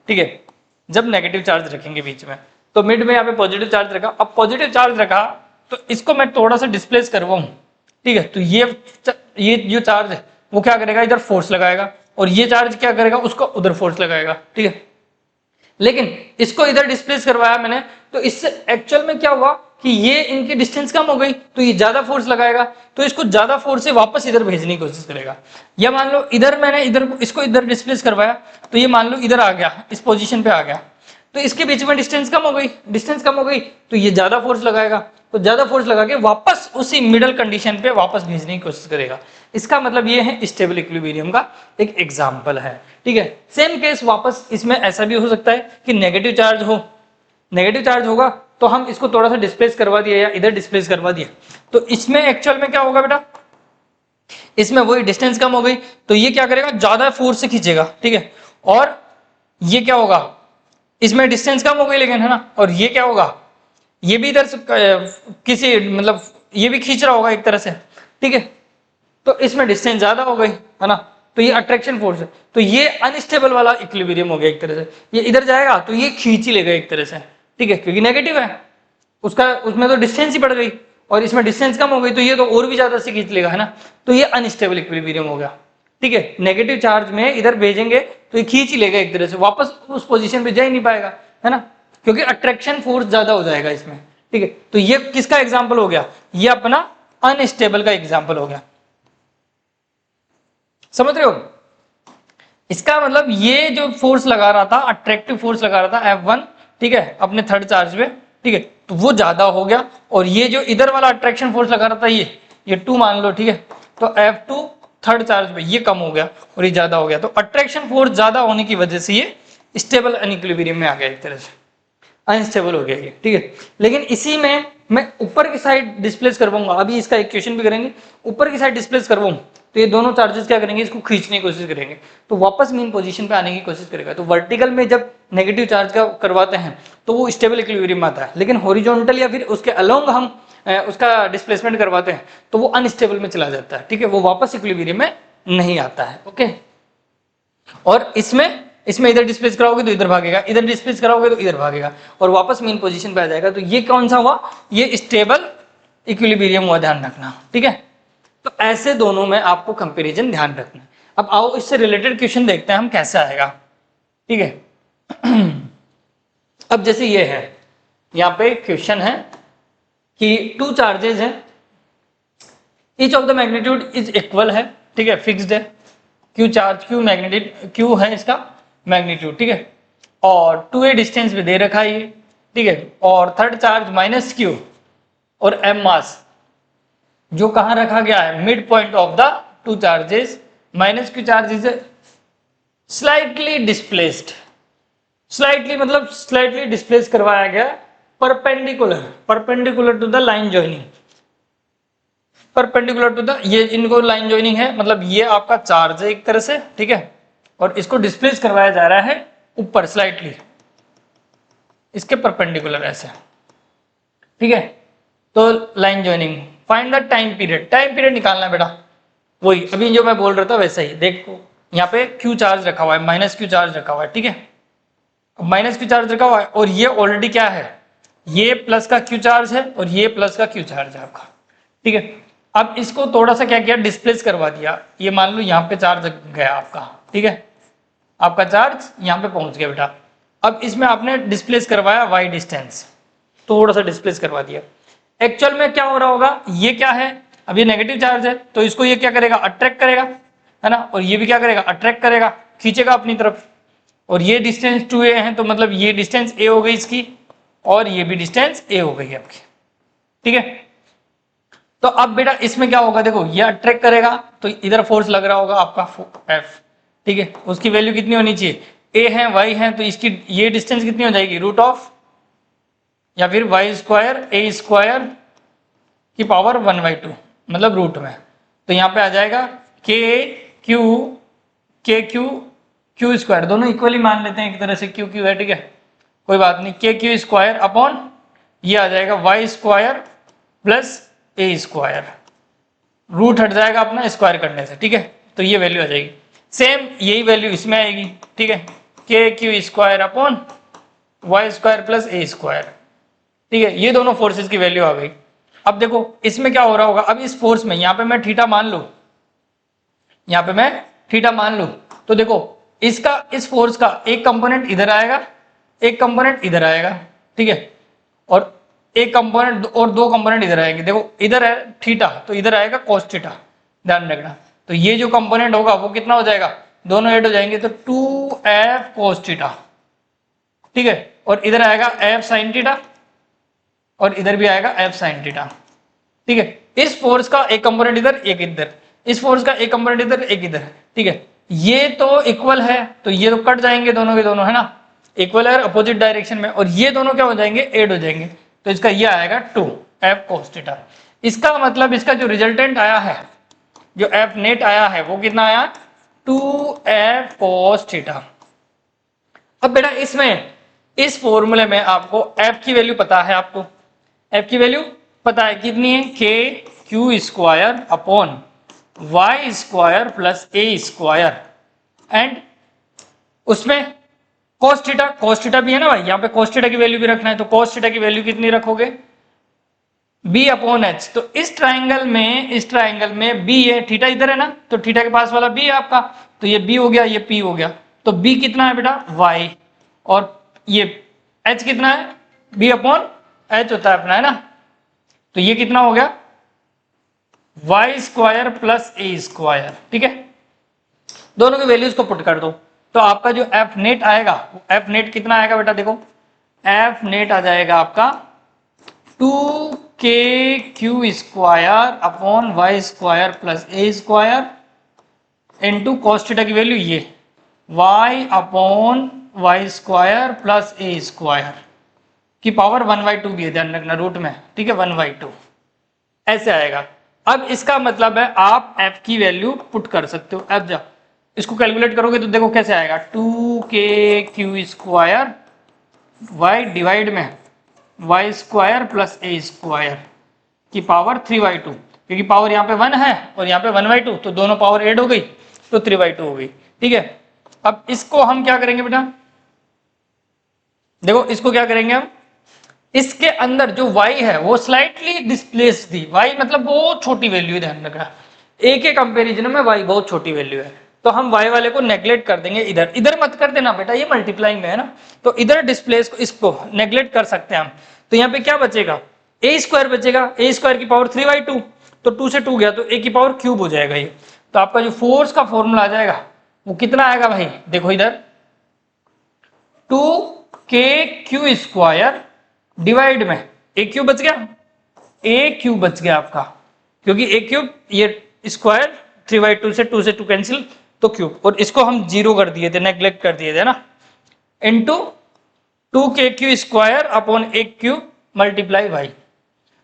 ठीक है, जब नेगेटिव चार्ज रखेंगे बीच में। तो मिड में यहाँ पे पॉजिटिव चार्ज रखा। अब पॉजिटिव चार्ज रखा तो इसको मैं थोड़ा सा डिस्प्लेस करवाऊं, ठीक है। तो ये जो चार्ज है वो क्या करेगा, इधर फोर्स लगाएगा, और ये चार्ज क्या करेगा, उसको उधर फोर्स लगाएगा, ठीक है। लेकिन इसको इधर डिस्प्लेस करवाया मैंने, तो इससे एक्चुअल में क्या हुआ कि ये इनकी डिस्टेंस कम हो गई, तो ये ज्यादा फोर्स लगाएगा, तो इसको ज्यादा फोर्स से वापस इधर भेजने की कोशिश करेगा। या मान लो इधर मैंने इसको इधर डिस्प्लेस करवाया, तो ये मान लो इधर आ गया, इस पोजीशन पे आ गया, तो इसके बीच में डिस्टेंस कम हो गई, तो ये ज्यादा फोर्स लगाएगा, तो ज्यादा फोर्स लगा के वापस उसी मिडल कंडीशन पे वापस भेजने की कोशिश करेगा। इसका मतलब ये है स्टेबल इक्विलिब्रियम का एक एग्जांपल है, ठीक है। सेम केस वापस इसमें ऐसा भी हो सकता है कि नेगेटिव चार्ज हो, नेगेटिव चार्ज होगा तो हम इसको थोड़ा सा डिस्प्लेस करवा दिया या इधर डिस्प्लेस करवा दिया, तो इसमें एक्चुअल में क्या होगा बेटा, इसमें वही डिस्टेंस कम हो गई, तो ये क्या करेगा, ज्यादा फोर्स से खींचेगा, ठीक है। और ये क्या होगा, इसमें डिस्टेंस कम हो गई लेकिन, है ना, और ये क्या होगा, ये भी इधर किसी मतलब ये भी खींच रहा होगा एक तरह से, ठीक है। तो इसमें डिस्टेंस ज्यादा हो गई, है ना, तो ये अट्रैक्शन फोर्स है। तो ये अनस्टेबल वाला इक्विलिब्रियम हो गया एक तरह से, ये इधर जाएगा तो ये खींच ही लेगा एक तरह से, ठीक है, क्योंकि नेगेटिव है उसका, उसमें तो डिस्टेंस ही बढ़ गई, और इसमें डिस्टेंस कम हो गई, तो ये तो और भी ज्यादा से खींच लेगा, है ना। तो ये अनस्टेबल इक्विलिब्रियम हो गया, ठीक है। नेगेटिव चार्ज में इधर भेजेंगे तो ये खींच ही लेगा एक तरह से, वापस उस पोजीशन पे जा ही नहीं पाएगा, है ना, क्योंकि अट्रैक्शन फोर्स ज्यादा हो जाएगा इसमें, ठीक है। तो ये किसका एग्जांपल हो गया, ये अपना अनस्टेबल का एग्जांपल हो गया, समझ रहे हो। इसका मतलब ये जो फोर्स लगा रहा था, अट्रैक्टिव फोर्स लगा रहा था F1, ठीक है, अपने थर्ड चार्ज पे, ठीक है, तो वो ज्यादा हो गया, और ये जो इधर वाला अट्रैक्शन फोर्स लगा रहा था ये 2 मान लो, ठीक है, तो F2 थर्ड चार्ज पे ये कम हो गया और ये ज्यादा हो गया, तो अट्रैक्शन फोर्स ज्यादा होने की वजह से ये स्टेबल अनइक्विलिब्रियम में आ गया, एक तरह से अनस्टेबल हो गया ये, ठीक है। लेकिन इसी में मैं ऊपर की साइड डिस्प्लेस करवाऊंगा, अभी इसका इक्वेशन भी करेंगे, ऊपर की साइड डिस्प्लेस करवाऊं तो ये दोनों चार्जेस क्या करेंगे, इसको खींचने की कोशिश करेंगे, तो वापस मेन पोजीशन पे आने की कोशिश करेगा। तो वर्टिकल में जब नेगेटिव चार्ज का करवाते हैं तो वो स्टेबल इक्विलिब्रियम आता है, लेकिन हॉरिजॉन्टल या फिर उसके अलोंग हम उसका डिस्प्लेसमेंट करवाते हैं तो वो अनस्टेबल में चला जाता है, ठीक है, वो वापस इक्विलिब्रियम में नहीं आता है, ओके। और इसमें इसमें इधर डिस्प्लेस कराओगे तो इधर भागेगा, इधर डिस्प्लेस कराओगे तो इधर भागेगा और वापस मेन पोजीशन पे आ जाएगा। तो ये कौन सा हुआ, ये स्टेबल इक्विलिब्रियम हुआ, ध्यान रखना, ठीक है। तो ऐसे दोनों में आपको कंपैरिजन ध्यान रखना है। अब आओ इससे रिलेटेड क्वेश्चन देखते हैं हम कैसे आएगा, ठीक है। अब जैसे ये है, यहाँ पे क्वेश्चन है कि टू चार्जेस है, each of the magnitude is equal है, ठीक है, फिक्स्ड है, Q charge, Q magnitude, Q है इसका मैग्नीट्यूड, ठीक है, और 2a डिस्टेंस पे दे रखा है ये, ठीक है, और थर्ड चार्ज माइनस क्यू और m मास जो कहाँ रखा गया है, mid point of the two charges, minus q charge is slightly displaced, slightly मतलब स्लाइटली डिस्प्लेस करवाया गया perpendicular to the line joining, perpendicular to the, ये इनको लाइन जॉइनिंग है, मतलब ये आपका चार्ज है एक तरह से, ठीक है, और इसको डिस्प्लेस करवाया जा रहा है ऊपर स्लाइटली इसके परपेंडिकुलर ऐसे, ठीक है। तो line joining, find the time period, time period निकालना है बेटा, वही अभी जो मैं बोल रहा था वैसा ही। देखो यहाँ पे क्यू चार्ज रखा हुआ है, माइनस क्यू चार्ज रखा हुआ है, ठीक है, माइनस क्यू चार्ज रखा हुआ है और ये ऑलरेडी क्या है, ये प्लस का क्यू चार्ज है और ये प्लस का क्यू चार्ज है आपका, ठीक है। अब इसको थोड़ा सा क्या किया, डिस्प्लेस करवा दिया, ये मान लो यहाँ पे चार्ज गया आपका, ठीक है, आपका चार्ज यहाँ पे पहुंच गया बेटा। अब इसमें आपने डिस्प्लेस करवाया y डिस्टेंस, थोड़ा सा डिस्प्लेस करवा दिया। एक्चुअल में क्या हो रहा होगा, ये क्या है, अब ये नेगेटिव चार्ज है तो इसको ये क्या करेगा, अट्रैक्ट करेगा, है ना, और ये भी क्या करेगा, अट्रैक्ट करेगा, खींचेगा अपनी तरफ, और ये डिस्टेंस 2a है तो मतलब ये डिस्टेंस a हो गई इसकी, और ये भी डिस्टेंस a हो गई आपकी, ठीक है। तो अब बेटा इसमें क्या होगा, देखो ये अट्रैक्ट करेगा तो इधर फोर्स लग रहा होगा आपका F, ठीक है, उसकी वैल्यू कितनी होनी चाहिए, a है y है तो इसकी ये डिस्टेंस कितनी हो जाएगी, रूट ऑफ या फिर y स्क्वायर a स्क्वायर की पावर 1/2, मतलब रूट में। तो यहाँ पे आ जाएगा के क्यू स्क्वायर, दोनों इक्वली मान लेते हैं एक तरह से, क्यू है, ठीक है, कोई बात नहीं, के क्यू स्क्वायर अपॉन ये आ जाएगा y square plus a square, root हट जाएगा अपना स्क्वायर करने से, ठीक है, तो ये वैल्यू आ जाएगी। सेम यही वैल्यू इसमें आएगी, ठीक है, k q square upon y square plus a square, ठीक है, ये दोनों फोर्सेस की वैल्यू आ गई। अब देखो इसमें क्या हो रहा होगा, अब इस फोर्स में यहाँ पे मैं थीटा मान लूं, यहाँ पे मैं थीटा मान लूं, तो देखो इसका, इस फोर्स का एक कंपोनेंट इधर आएगा, एक कंपोनेंट इधर आएगा, ठीक है, और एक कंपोनेंट और दो कंपोनेंट इधर आएंगे। देखो इधर है थीटा तो इधर आएगा cos थीटा, ध्यान रखना। तो ये जो कंपोनेंट होगा वो कितना हो जाएगा, दोनों ऐड हो जाएंगे तो 2f cos थीटा, ठीक है, और इधर आएगा f sin थीटा और इधर भी आएगा f sin थीटा, ठीक है। इस फोर्स का एक कंपोनेंट इधर एक इधर, इस फोर्स का एक कंपोनेंट इधर एक इधर, ठीक है, ये तो इक्वल है तो ये तो कट जाएंगे दोनों के दोनों, है ना, इक्वल है अपोजिट डायरेक्शन में, और ये दोनों क्या हो जाएंगे, ऐड हो जाएंगे, तो इसका ये आएगा 2f cos थीटा। इसका मतलब इसका जो रिजल्टेंट आया है, जो f नेट आया है वो कितना आया, 2f cos थीटा। अब बेटा इसमें इस फॉर्मूले में आपको f की वैल्यू पता है, आपको f की वैल्यू पता है कितनी है, k q square upon y square plus a square, and उसमें cos थीटा भी है ना भाई, यहाँ पे cos थीटा की वैल्यू भी रखना है, तो cos थीटा की वैल्यू कितनी रखोगे, b अपॉन h। तो इस ट्राइंगल में b है, थीटा इधर है ना, तो थीटा के पास वाला b है आपका, तो ये b हो गया, ये p हो गया, तो b कितना है बेटा y, और ये h कितना है, b अपॉन h होता है अपना, है ना, तो ये कितना हो गया y square plus a square, ठीक है। दोनों की वैल्यूज को पुट कर दो तो आपका जो f नेट आएगा, f नेट कितना आएगा बेटा, देखो f नेट आ जाएगा आपका 2k q square upon y square plus a square into cos theta की वैल्यू ये y upon y square plus a square की पावर 1/2 भी है, ध्यान रखना रूट में, ठीक है, 1/2 ऐसे आएगा। अब इसका मतलब है आप f की वैल्यू पुट कर सकते हो, f जा इसको कैलकुलेट करोगे तो देखो कैसे आएगा, 2k q square y divide में Y square plus a square की पावर 3/2, क्योंकि पावर यहाँ पे 1 है और यहाँ पे 1/2, तो दोनों पावर ऐड हो गई तो 3/2 हो गई, ठीक है। अब इसको हम क्या करेंगे बेटा, देखो इसको क्या करेंगे हम, इसके अंदर जो y है वो स्लाइटली डिस्प्लेस थी, y मतलब बहुत छोटी वैल्यू है, ध्यान रखना a के कंपैरिजन में y बहुत छोटी वैल्यू है, तो हम y वाले को नेग्लेक्ट कर देंगे, इधर इधर मत कर देना बेटा, ये मल्टीप्लाइंग में है ना, तो इधर डिस्प्लेस को इसको नेग्लेक्ट कर सकते हैं हम। तो यहाँ पे क्या बचेगा, a स्क्वायर बचेगा, a स्क्वायर की पावर 3/2, तो 2 से 2 गया तो a की पावर क्यूब हो जाएगा ये। तो आपका जो फोर्स का फॉर्मूला आ जाएगा वो कितना आएगा भाई, देखो इधर 2k स्क्वायर डिवाइड में ए क्यूब बच गया, ए क्यूब बच गया आपका, क्योंकि ए क्यूब ये स्क्वायर 3/2 से 2 से 2 कैंसिल, तो क्यूब, और इसको हम जीरो कर दिए थे, नेग्लेक्ट कर दिए थे ना, इंटू 2k स्क्वायर अपॉन ए क्यूब मल्टीप्लाई वाई।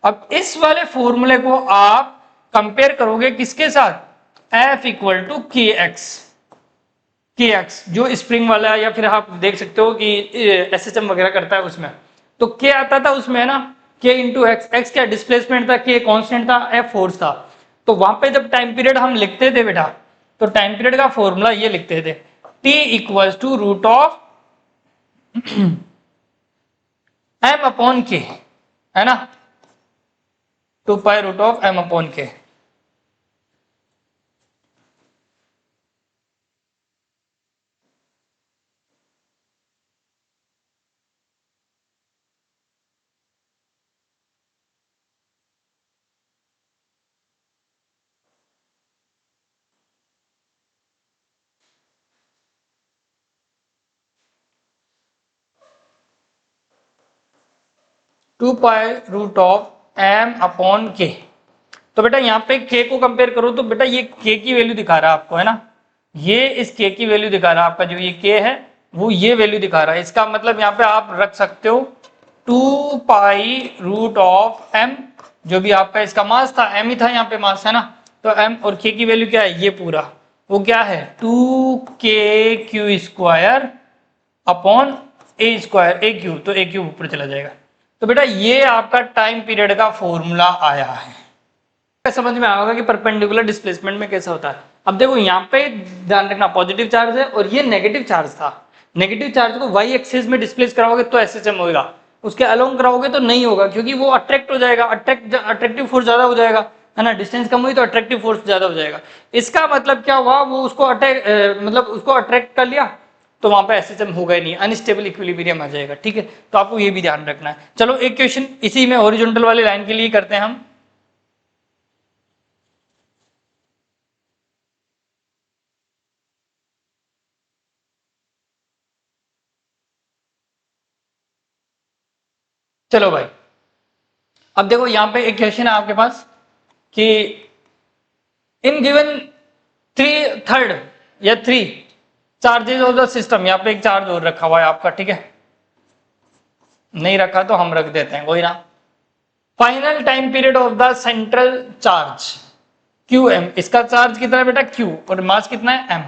अब इस वाले फॉर्मूले को आप कंपेयर करोगे किसके साथ, F इक्वल टू के एक्स जो स्प्रिंग वाला, या फिर आप देख सकते हो कि एसएचएम वगैरह करता है उसमें, तो के आता था उसमें है ना, के इंटू एक्स, एक्स क्या डिस्प्लेसमेंट था, के कांस्टेंट था, एफ फोर्स था। तो वहां पे जब टाइम पीरियड हम लिखते थे बेटा, तो टाइम पीरियड का फॉर्मूला ये लिखते थे, T equals to root of m upon k, है ना, 2 pi root of m upon k. 2 pi root of m upon k. तो बेटा यहाँ पे k को कंपेयर करो तो बेटा ये k की वैल्यू दिखा रहा है आपको, है ना, ये इस k की वैल्यू दिखा रहा है आपका, जो ये k है वो ये वैल्यू दिखा रहा है। इसका मतलब यहाँ पे आप रख सकते हो 2 पाई रूट ऑफ m, जो भी आपका इसका मास था, m ही था यहाँ पे मास, है ना, तो m, और k की वैल्यू क्या है, ये पूरा वो क्या है 2k स्क्वायर अपॉन ए स्क्वायर, ए क्यूब, तो ए क्यूब ऊपर चला जाएगा। तो बेटा ये आपका टाइम पीरियड का फॉर्मूला आया है। समझ में आएगा कि परपेंडिकुलर डिस्प्लेसमेंट में कैसा होता है। अब देखो यहाँ पे ध्यान रखना, पॉजिटिव चार्ज है और ये नेगेटिव चार्ज था, नेगेटिव चार्ज को वाई एक्सिस में डिस्प्लेस कराओगे तो एसएचएम होगा, उसके अलोंग कराओगे तो नहीं होगा, क्योंकि वो अट्रैक्ट हो जाएगा, अट्रैक्टिव फोर्स ज्यादा हो जाएगा, है ना, डिस्टेंस कम हुई तो अट्रैक्टिव फोर्स ज्यादा हो जाएगा। इसका मतलब क्या हुआ, वो उसको मतलब उसको अट्रैक्ट कर लिया, तो वहां पे एसएचएम होगा ही नहीं, अनस्टेबल इक्विलिब्रियम आ जाएगा, ठीक है। तो आपको ये भी ध्यान रखना है। चलो एक क्वेश्चन इसी में हॉरिजॉन्टल वाली लाइन के लिए करते हैं हम। चलो भाई, अब देखो यहाँ पे एक क्वेश्चन है आपके पास कि इन गिवन 3/3 या 3 चार्जेस ऑफ द सिस्टम, यहाँ पे एक चार्ज और रखा हुआ है आपका, ठीक है, नहीं रखा तो हम रख देते हैं, कोई ना। Final time period of the central charge QM, इसका चार्ज कितना है बेटा Q, और मास कितना है M,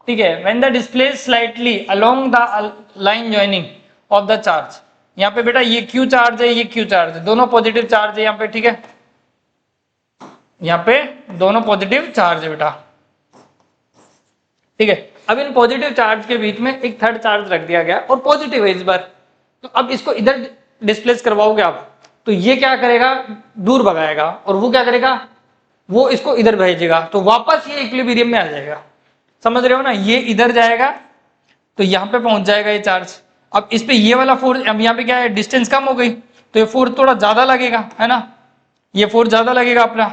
ठीक है। When the display slightly along the line joining of the charge, यहाँ पे बेटा ये Q चार्ज है, ये Q चार्ज है, दोनों पॉजिटिव चार्ज है यहाँ पे, ठीक है, यहाँ पे दोनों पॉजिटिव चार्ज है बेटा, ठीक है। अब इन पॉजिटिव चार्ज के बीच में एक थर्ड चार्ज रख दिया गया और पॉजिटिव है इस बार, तो अब इसको इधर डिस्प्लेस करवाओगे आप, तो ये क्या करेगा, दूर भगाएगा, और वो क्या करेगा, वो इसको इधर भेजेगा, तो वापस ये इक्विलिब्रियम में आ जाएगा, समझ रहे हो ना, ये इधर जाएगा तो यहाँ पे पहुंच जाएगा ये चार्ज। अब इस पे ये वाला फोर्स, अब यहाँ पे क्या है, डिस्टेंस कम हो गई तो ये फोर्स थोड़ा ज्यादा लगेगा, है ना, ये फोर्स ज्यादा लगेगा अपना,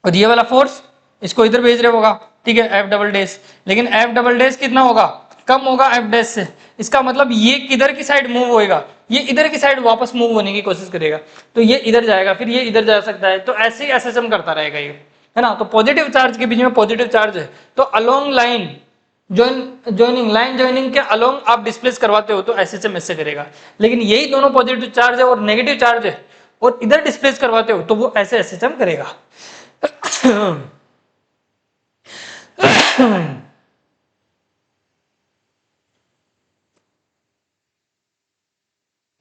और ये वाला फोर्स इसको इधर भेज रहे होगा, ठीक है, F डबल डैश, लेकिन F डबल डैश कितना होगा, कम होगा F डैश से, इसका मतलब ये किधर की साइड मूव होएगा, ये इधर की साइड वापस मूव होने की कोशिश करेगा, तो ये इधर जाएगा, फिर ये इधर जा सकता है, तो ऐसे ही एसएचएम करता रहेगा ये, है ना। तो पॉजिटिव चार्ज के बीच में पॉजिटिव चार्ज है, तो along line joining, line joining के अलोंग आप डिस्प्लेस करवाते हो तो एसएचएम ऐसे करेगा, लेकिन यही दोनों पॉजिटिव चार्ज है और नेगेटिव चार्ज है और इधर डिस्प्लेस करवाते हो तो वो ऐसे एसएचएम करेगा।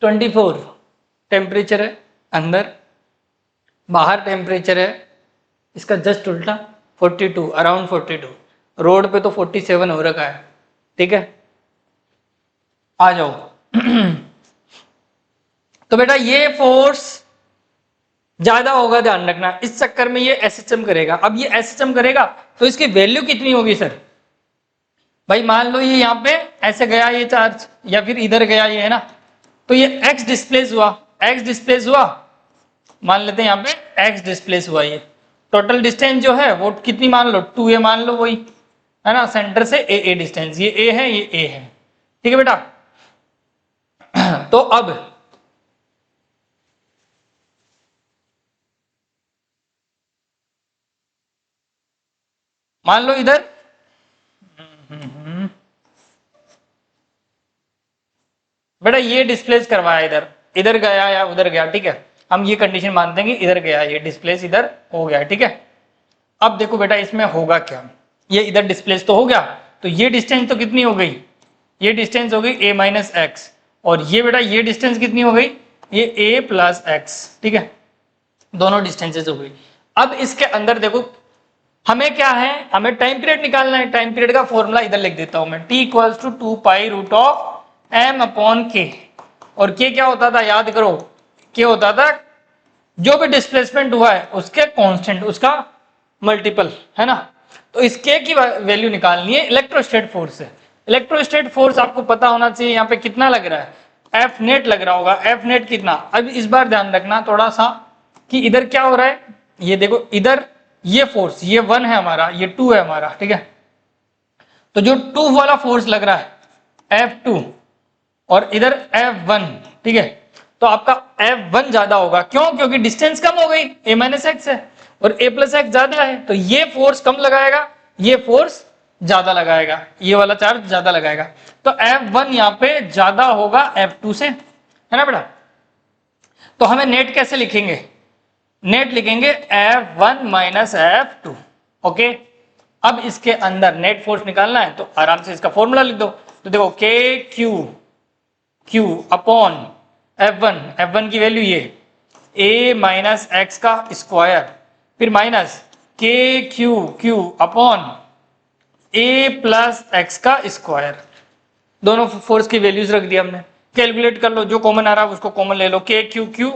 24 टेम्परेचर है अंदर, बाहर टेम्परेचर है इसका जस्ट उल्टा 42, अराउंड 42, रोड पे तो 47 हो रखा है, ठीक है। आ जाओ। तो बेटा ये फोर्स ज्यादा होगा, ध्यान रखना, इस चक्कर में ये एसएचएम करेगा। अब ये एसएचएम करेगा तो इसकी वैल्यू कितनी होगी सर? भाई मान लो ये यहाँ पे ऐसे गया ये चार्ज, या फिर इधर गया ये, है ना, तो ये एक्स डिस्प्लेस हुआ, एक्स डिस्प्लेस हुआ, मान लेते हैं यहाँ पे एक्स डिस्प्लेस हुआ। ये टोटल डिस्टेंस जो है वो कितनी मान लो, 2a मान लो, वही है ना, सेंटर से ए डिस्टेंस, ये ए है, ये ए है, ठीक है बेटा। तो अब मान लो इधर बेटा ये डिस्प्लेस करवाया, इधर इधर गया या उधर गया, ठीक है, हम ये कंडीशन मानते हैं कि इधर गया, ये डिस्प्लेस इधर हो गया, ठीक है। अब देखो बेटा इसमें होगा क्या, ये इधर डिस्प्लेस तो हो गया, तो ये डिस्टेंस तो कितनी हो गई, ये डिस्टेंस हो गई a माइनस एक्स, और ये बेटा ये डिस्टेंस कितनी हो गई, ये a प्लस एक्स, ठीक है, दोनों डिस्टेंसेस हो गई। अब इसके अंदर देखो हमें क्या है, हमें टाइम पीरियड निकालना है। टाइम पीरियड का फॉर्मूला इधर लिख देता हूं मैं, t equals to 2 pi root of m upon k। और k क्या होता था, याद करो, k होता था जो भी डिस्प्लेसमेंट हुआ है उसके कांस्टेंट, उसका मल्टीपल, है ना। तो इस k की वैल्यू निकालनी है इलेक्ट्रोस्टैटिक फोर्स से। इलेक्ट्रोस्टैटिक फोर्स आपको पता होना चाहिए, यहाँ पे कितना लग रहा है, एफ नेट लग रहा होगा, एफ नेट कितना। अब इस बार ध्यान रखना थोड़ा सा कि इधर क्या हो रहा है, ये देखो इधर ये फोर्स, ये 1 है हमारा, ये 2 है हमारा, ठीक है। तो जो 2 वाला फोर्स लग रहा है F2 और इधर F1, ठीक है, तो आपका F1 ज्यादा होगा, क्यों, क्योंकि डिस्टेंस कम हो गई, a माइनस एक्स है और a प्लस एक्स ज्यादा है, तो ये फोर्स कम लगाएगा, ये फोर्स ज्यादा लगाएगा, ये वाला चार्ज ज्यादा लगाएगा। तो F1 यहाँ पे ज्यादा होगा F2 से, है ना बेटा। तो हमें नेट कैसे लिखेंगे, नेट लिखेंगे F1 माइनस F2, ओके। अब इसके अंदर नेट फोर्स निकालना है तो आराम से इसका फॉर्मूला लिख दो। तो देखो Q अपॉन F1, F1 की वैल्यू ये a माइनस एक्स का स्क्वायर, फिर minus Q upon a plus x का स्क्वायर, दोनों फोर्स की वैल्यूज रख दी हमने। कैलकुलेट कर लो, जो कॉमन आ रहा है उसको कॉमन ले लो, Q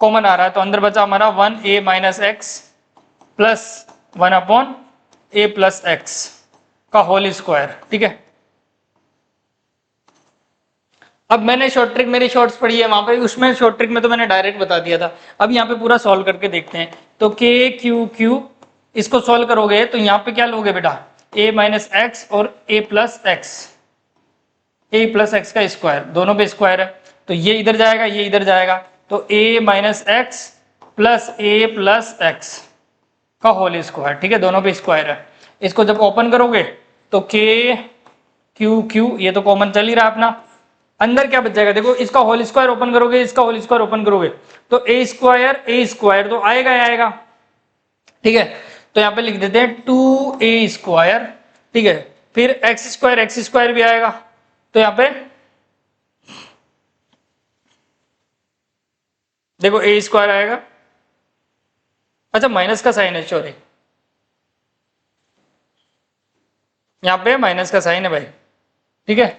कॉमन आ रहा है तो अंदर बचा हमारा 1a minus x plus 1 upon a plus x का होल स्क्वायर, ठीक है। अब मैंने शॉर्ट ट्रिक, मेरी शॉर्ट्स पढ़ी है वहां पे, उसमें शॉर्ट ट्रिक में तो मैंने डायरेक्ट बता दिया था। अब यहाँ पे पूरा सॉल्व करके देखते हैं। तो Q इसको सॉल्व करोगे तो यहाँ पे क्या लोगे बेटा, a माइनस एक्स और a प्लस एक्स का स्क्वायर, दोनों पे स्क्वायर है तो ये इधर जाएगा, ये इधर जाएगा, तो a minus x plus a plus x का होल स्क्वायर, ठीक है, दोनों पे स्क्वायर है। इसको जब ओपन करोगे तो Q ये तो कॉमन चल ही रहा अपना, अंदर क्या बच जाएगा, देखो इसका होल स्क्वायर ओपन करोगे, इसका होल स्क्वायर ओपन करोगे तो a स्क्वायर तो आएगा ही आएगा, ठीक है। तो यहाँ पे लिख देते हैं 2a स्क्वायर, ठीक है, फिर एक्स स्क्वायर भी आएगा, तो यहाँ पे देखो a स्क्वायर आएगा, अच्छा माइनस का साइन है, सॉरी यहाँ पे माइनस का साइन है भाई, ठीक है,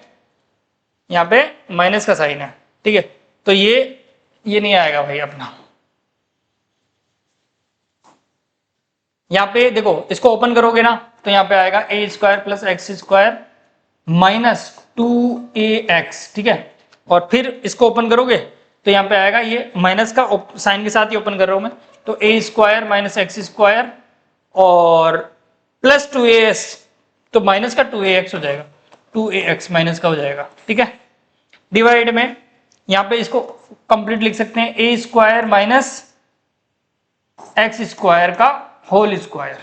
यहाँ पे माइनस का साइन है, ठीक है। तो ये नहीं आएगा भाई अपना, यहाँ पे देखो इसको ओपन करोगे ना तो यहाँ पे आएगा a square plus x square minus 2ax, ठीक है। और फिर इसको ओपन करोगे तो यहाँ पे आएगा, ये माइनस का साइन के साथ ही ओपन कर रहा हूं मैं, तो a square minus x square और प्लस 2as, तो माइनस का 2ax हो जाएगा, 2ax माइनस का हो जाएगा, ठीक है। डिवाइड में यहाँ पे इसको कंप्लीट लिख सकते हैं, a square minus x square का होल स्क्वायर,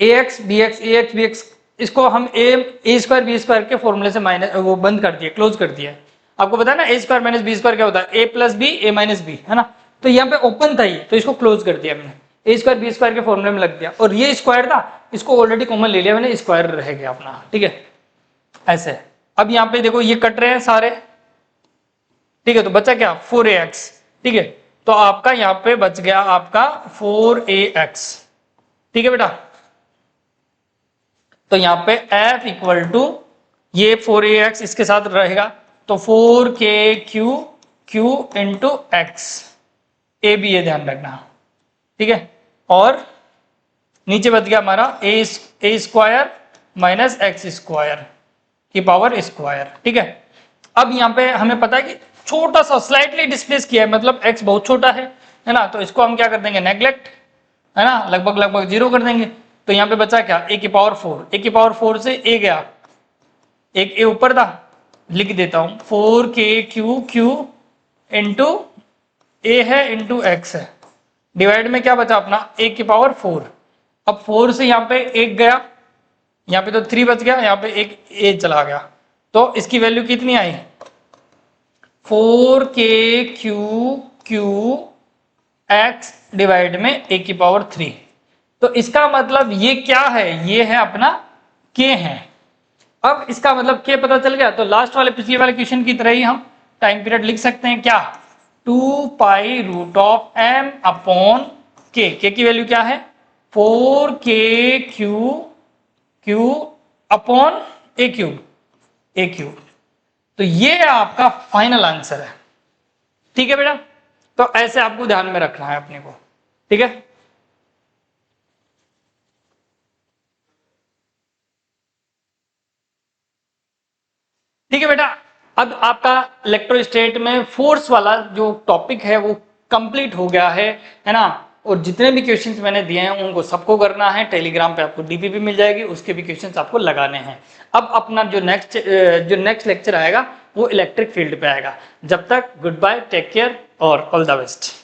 ax bx, इसको हम a स्क्वायर बी स्क्वायर के फॉर्मूले से माइनस वो बंद कर दिया, क्लोज कर दिया। आपको पता है ना a square minus b square क्या होता है, a plus b a minus b, है ना। तो यहाँ पे ओपन था ये, तो इसको क्लोज कर दिया मैंने, a स्क्वायर बी स्क्वायर के फॉर्मूले में लग दिया, और ये स्क्वायर था इसको ऑलरेडी कॉमन ले लिया मैंने, स्क्वायर रह गया अपना, ठीक है, ऐसे। अब यहाँ पे देखो ये कट रहे हैं सारे, ठीक है, तो बचा क्या 4ax, ठीक है। तो आपका यहाँ पे बच गया आपका 4ax, ठीक है बेटा। तो यहाँ पे F इक्वल टू ये 4AX इसके साथ रहेगा, तो 4KQ Q इंटू एक्स, ए भी ये ध्यान रखना, ठीक है। और नीचे बच गया हमारा ए स्क्वायर माइनस एक्स स्क्वायर की पावर स्क्वायर, ठीक है। अब यहाँ पे हमें पता है कि छोटा सा स्लाइटली डिस्प्लेस किया है, मतलब x बहुत छोटा है ना, तो इसको हम क्या कर देंगे, नेग्लेक्ट, है ना, लगभग 0 कर देंगे। तो यहाँ पे बचा क्या, a की पावर 4, a की पावर 4 से a गया, एक a ऊपर था, लिख देता हूं 4KQ इंटू a है इंटू x है, डिवाइड में क्या बचा अपना a की पावर 4। अब 4 से यहाँ पे 1 गया, यहाँ पे तो 3 बच गया, यहाँ पे एक a चला गया, तो इसकी वैल्यू कितनी आई, 4KQ x डिवाइड में a की पावर 3। तो इसका मतलब ये क्या है, ये है अपना k है। अब इसका मतलब k पता चल गया, तो लास्ट वाले पिछले वाले क्वेश्चन की तरह ही हम टाइम पीरियड लिख सकते हैं, क्या, 2 pi root of m upon k, k की वैल्यू क्या है 4KQ अपॉन a क्यूब। तो ये आपका फाइनल आंसर है, ठीक है बेटा। तो ऐसे आपको ध्यान में रखना है अपने को, ठीक है। ठीक है बेटा, अब आपका इलेक्ट्रोस्टेट में फोर्स वाला जो टॉपिक है वो कंप्लीट हो गया है ना। और जितने भी क्वेश्चंस मैंने दिए हैं उनको सबको करना है, टेलीग्राम पे आपको डीपीपी मिल जाएगी, उसके भी क्वेश्चंस आपको लगाने हैं। अब अपना जो नेक्स्ट लेक्चर आएगा वो इलेक्ट्रिक फील्ड पे आएगा। जब तक गुड बाय, टेक केयर और ऑल द बेस्ट।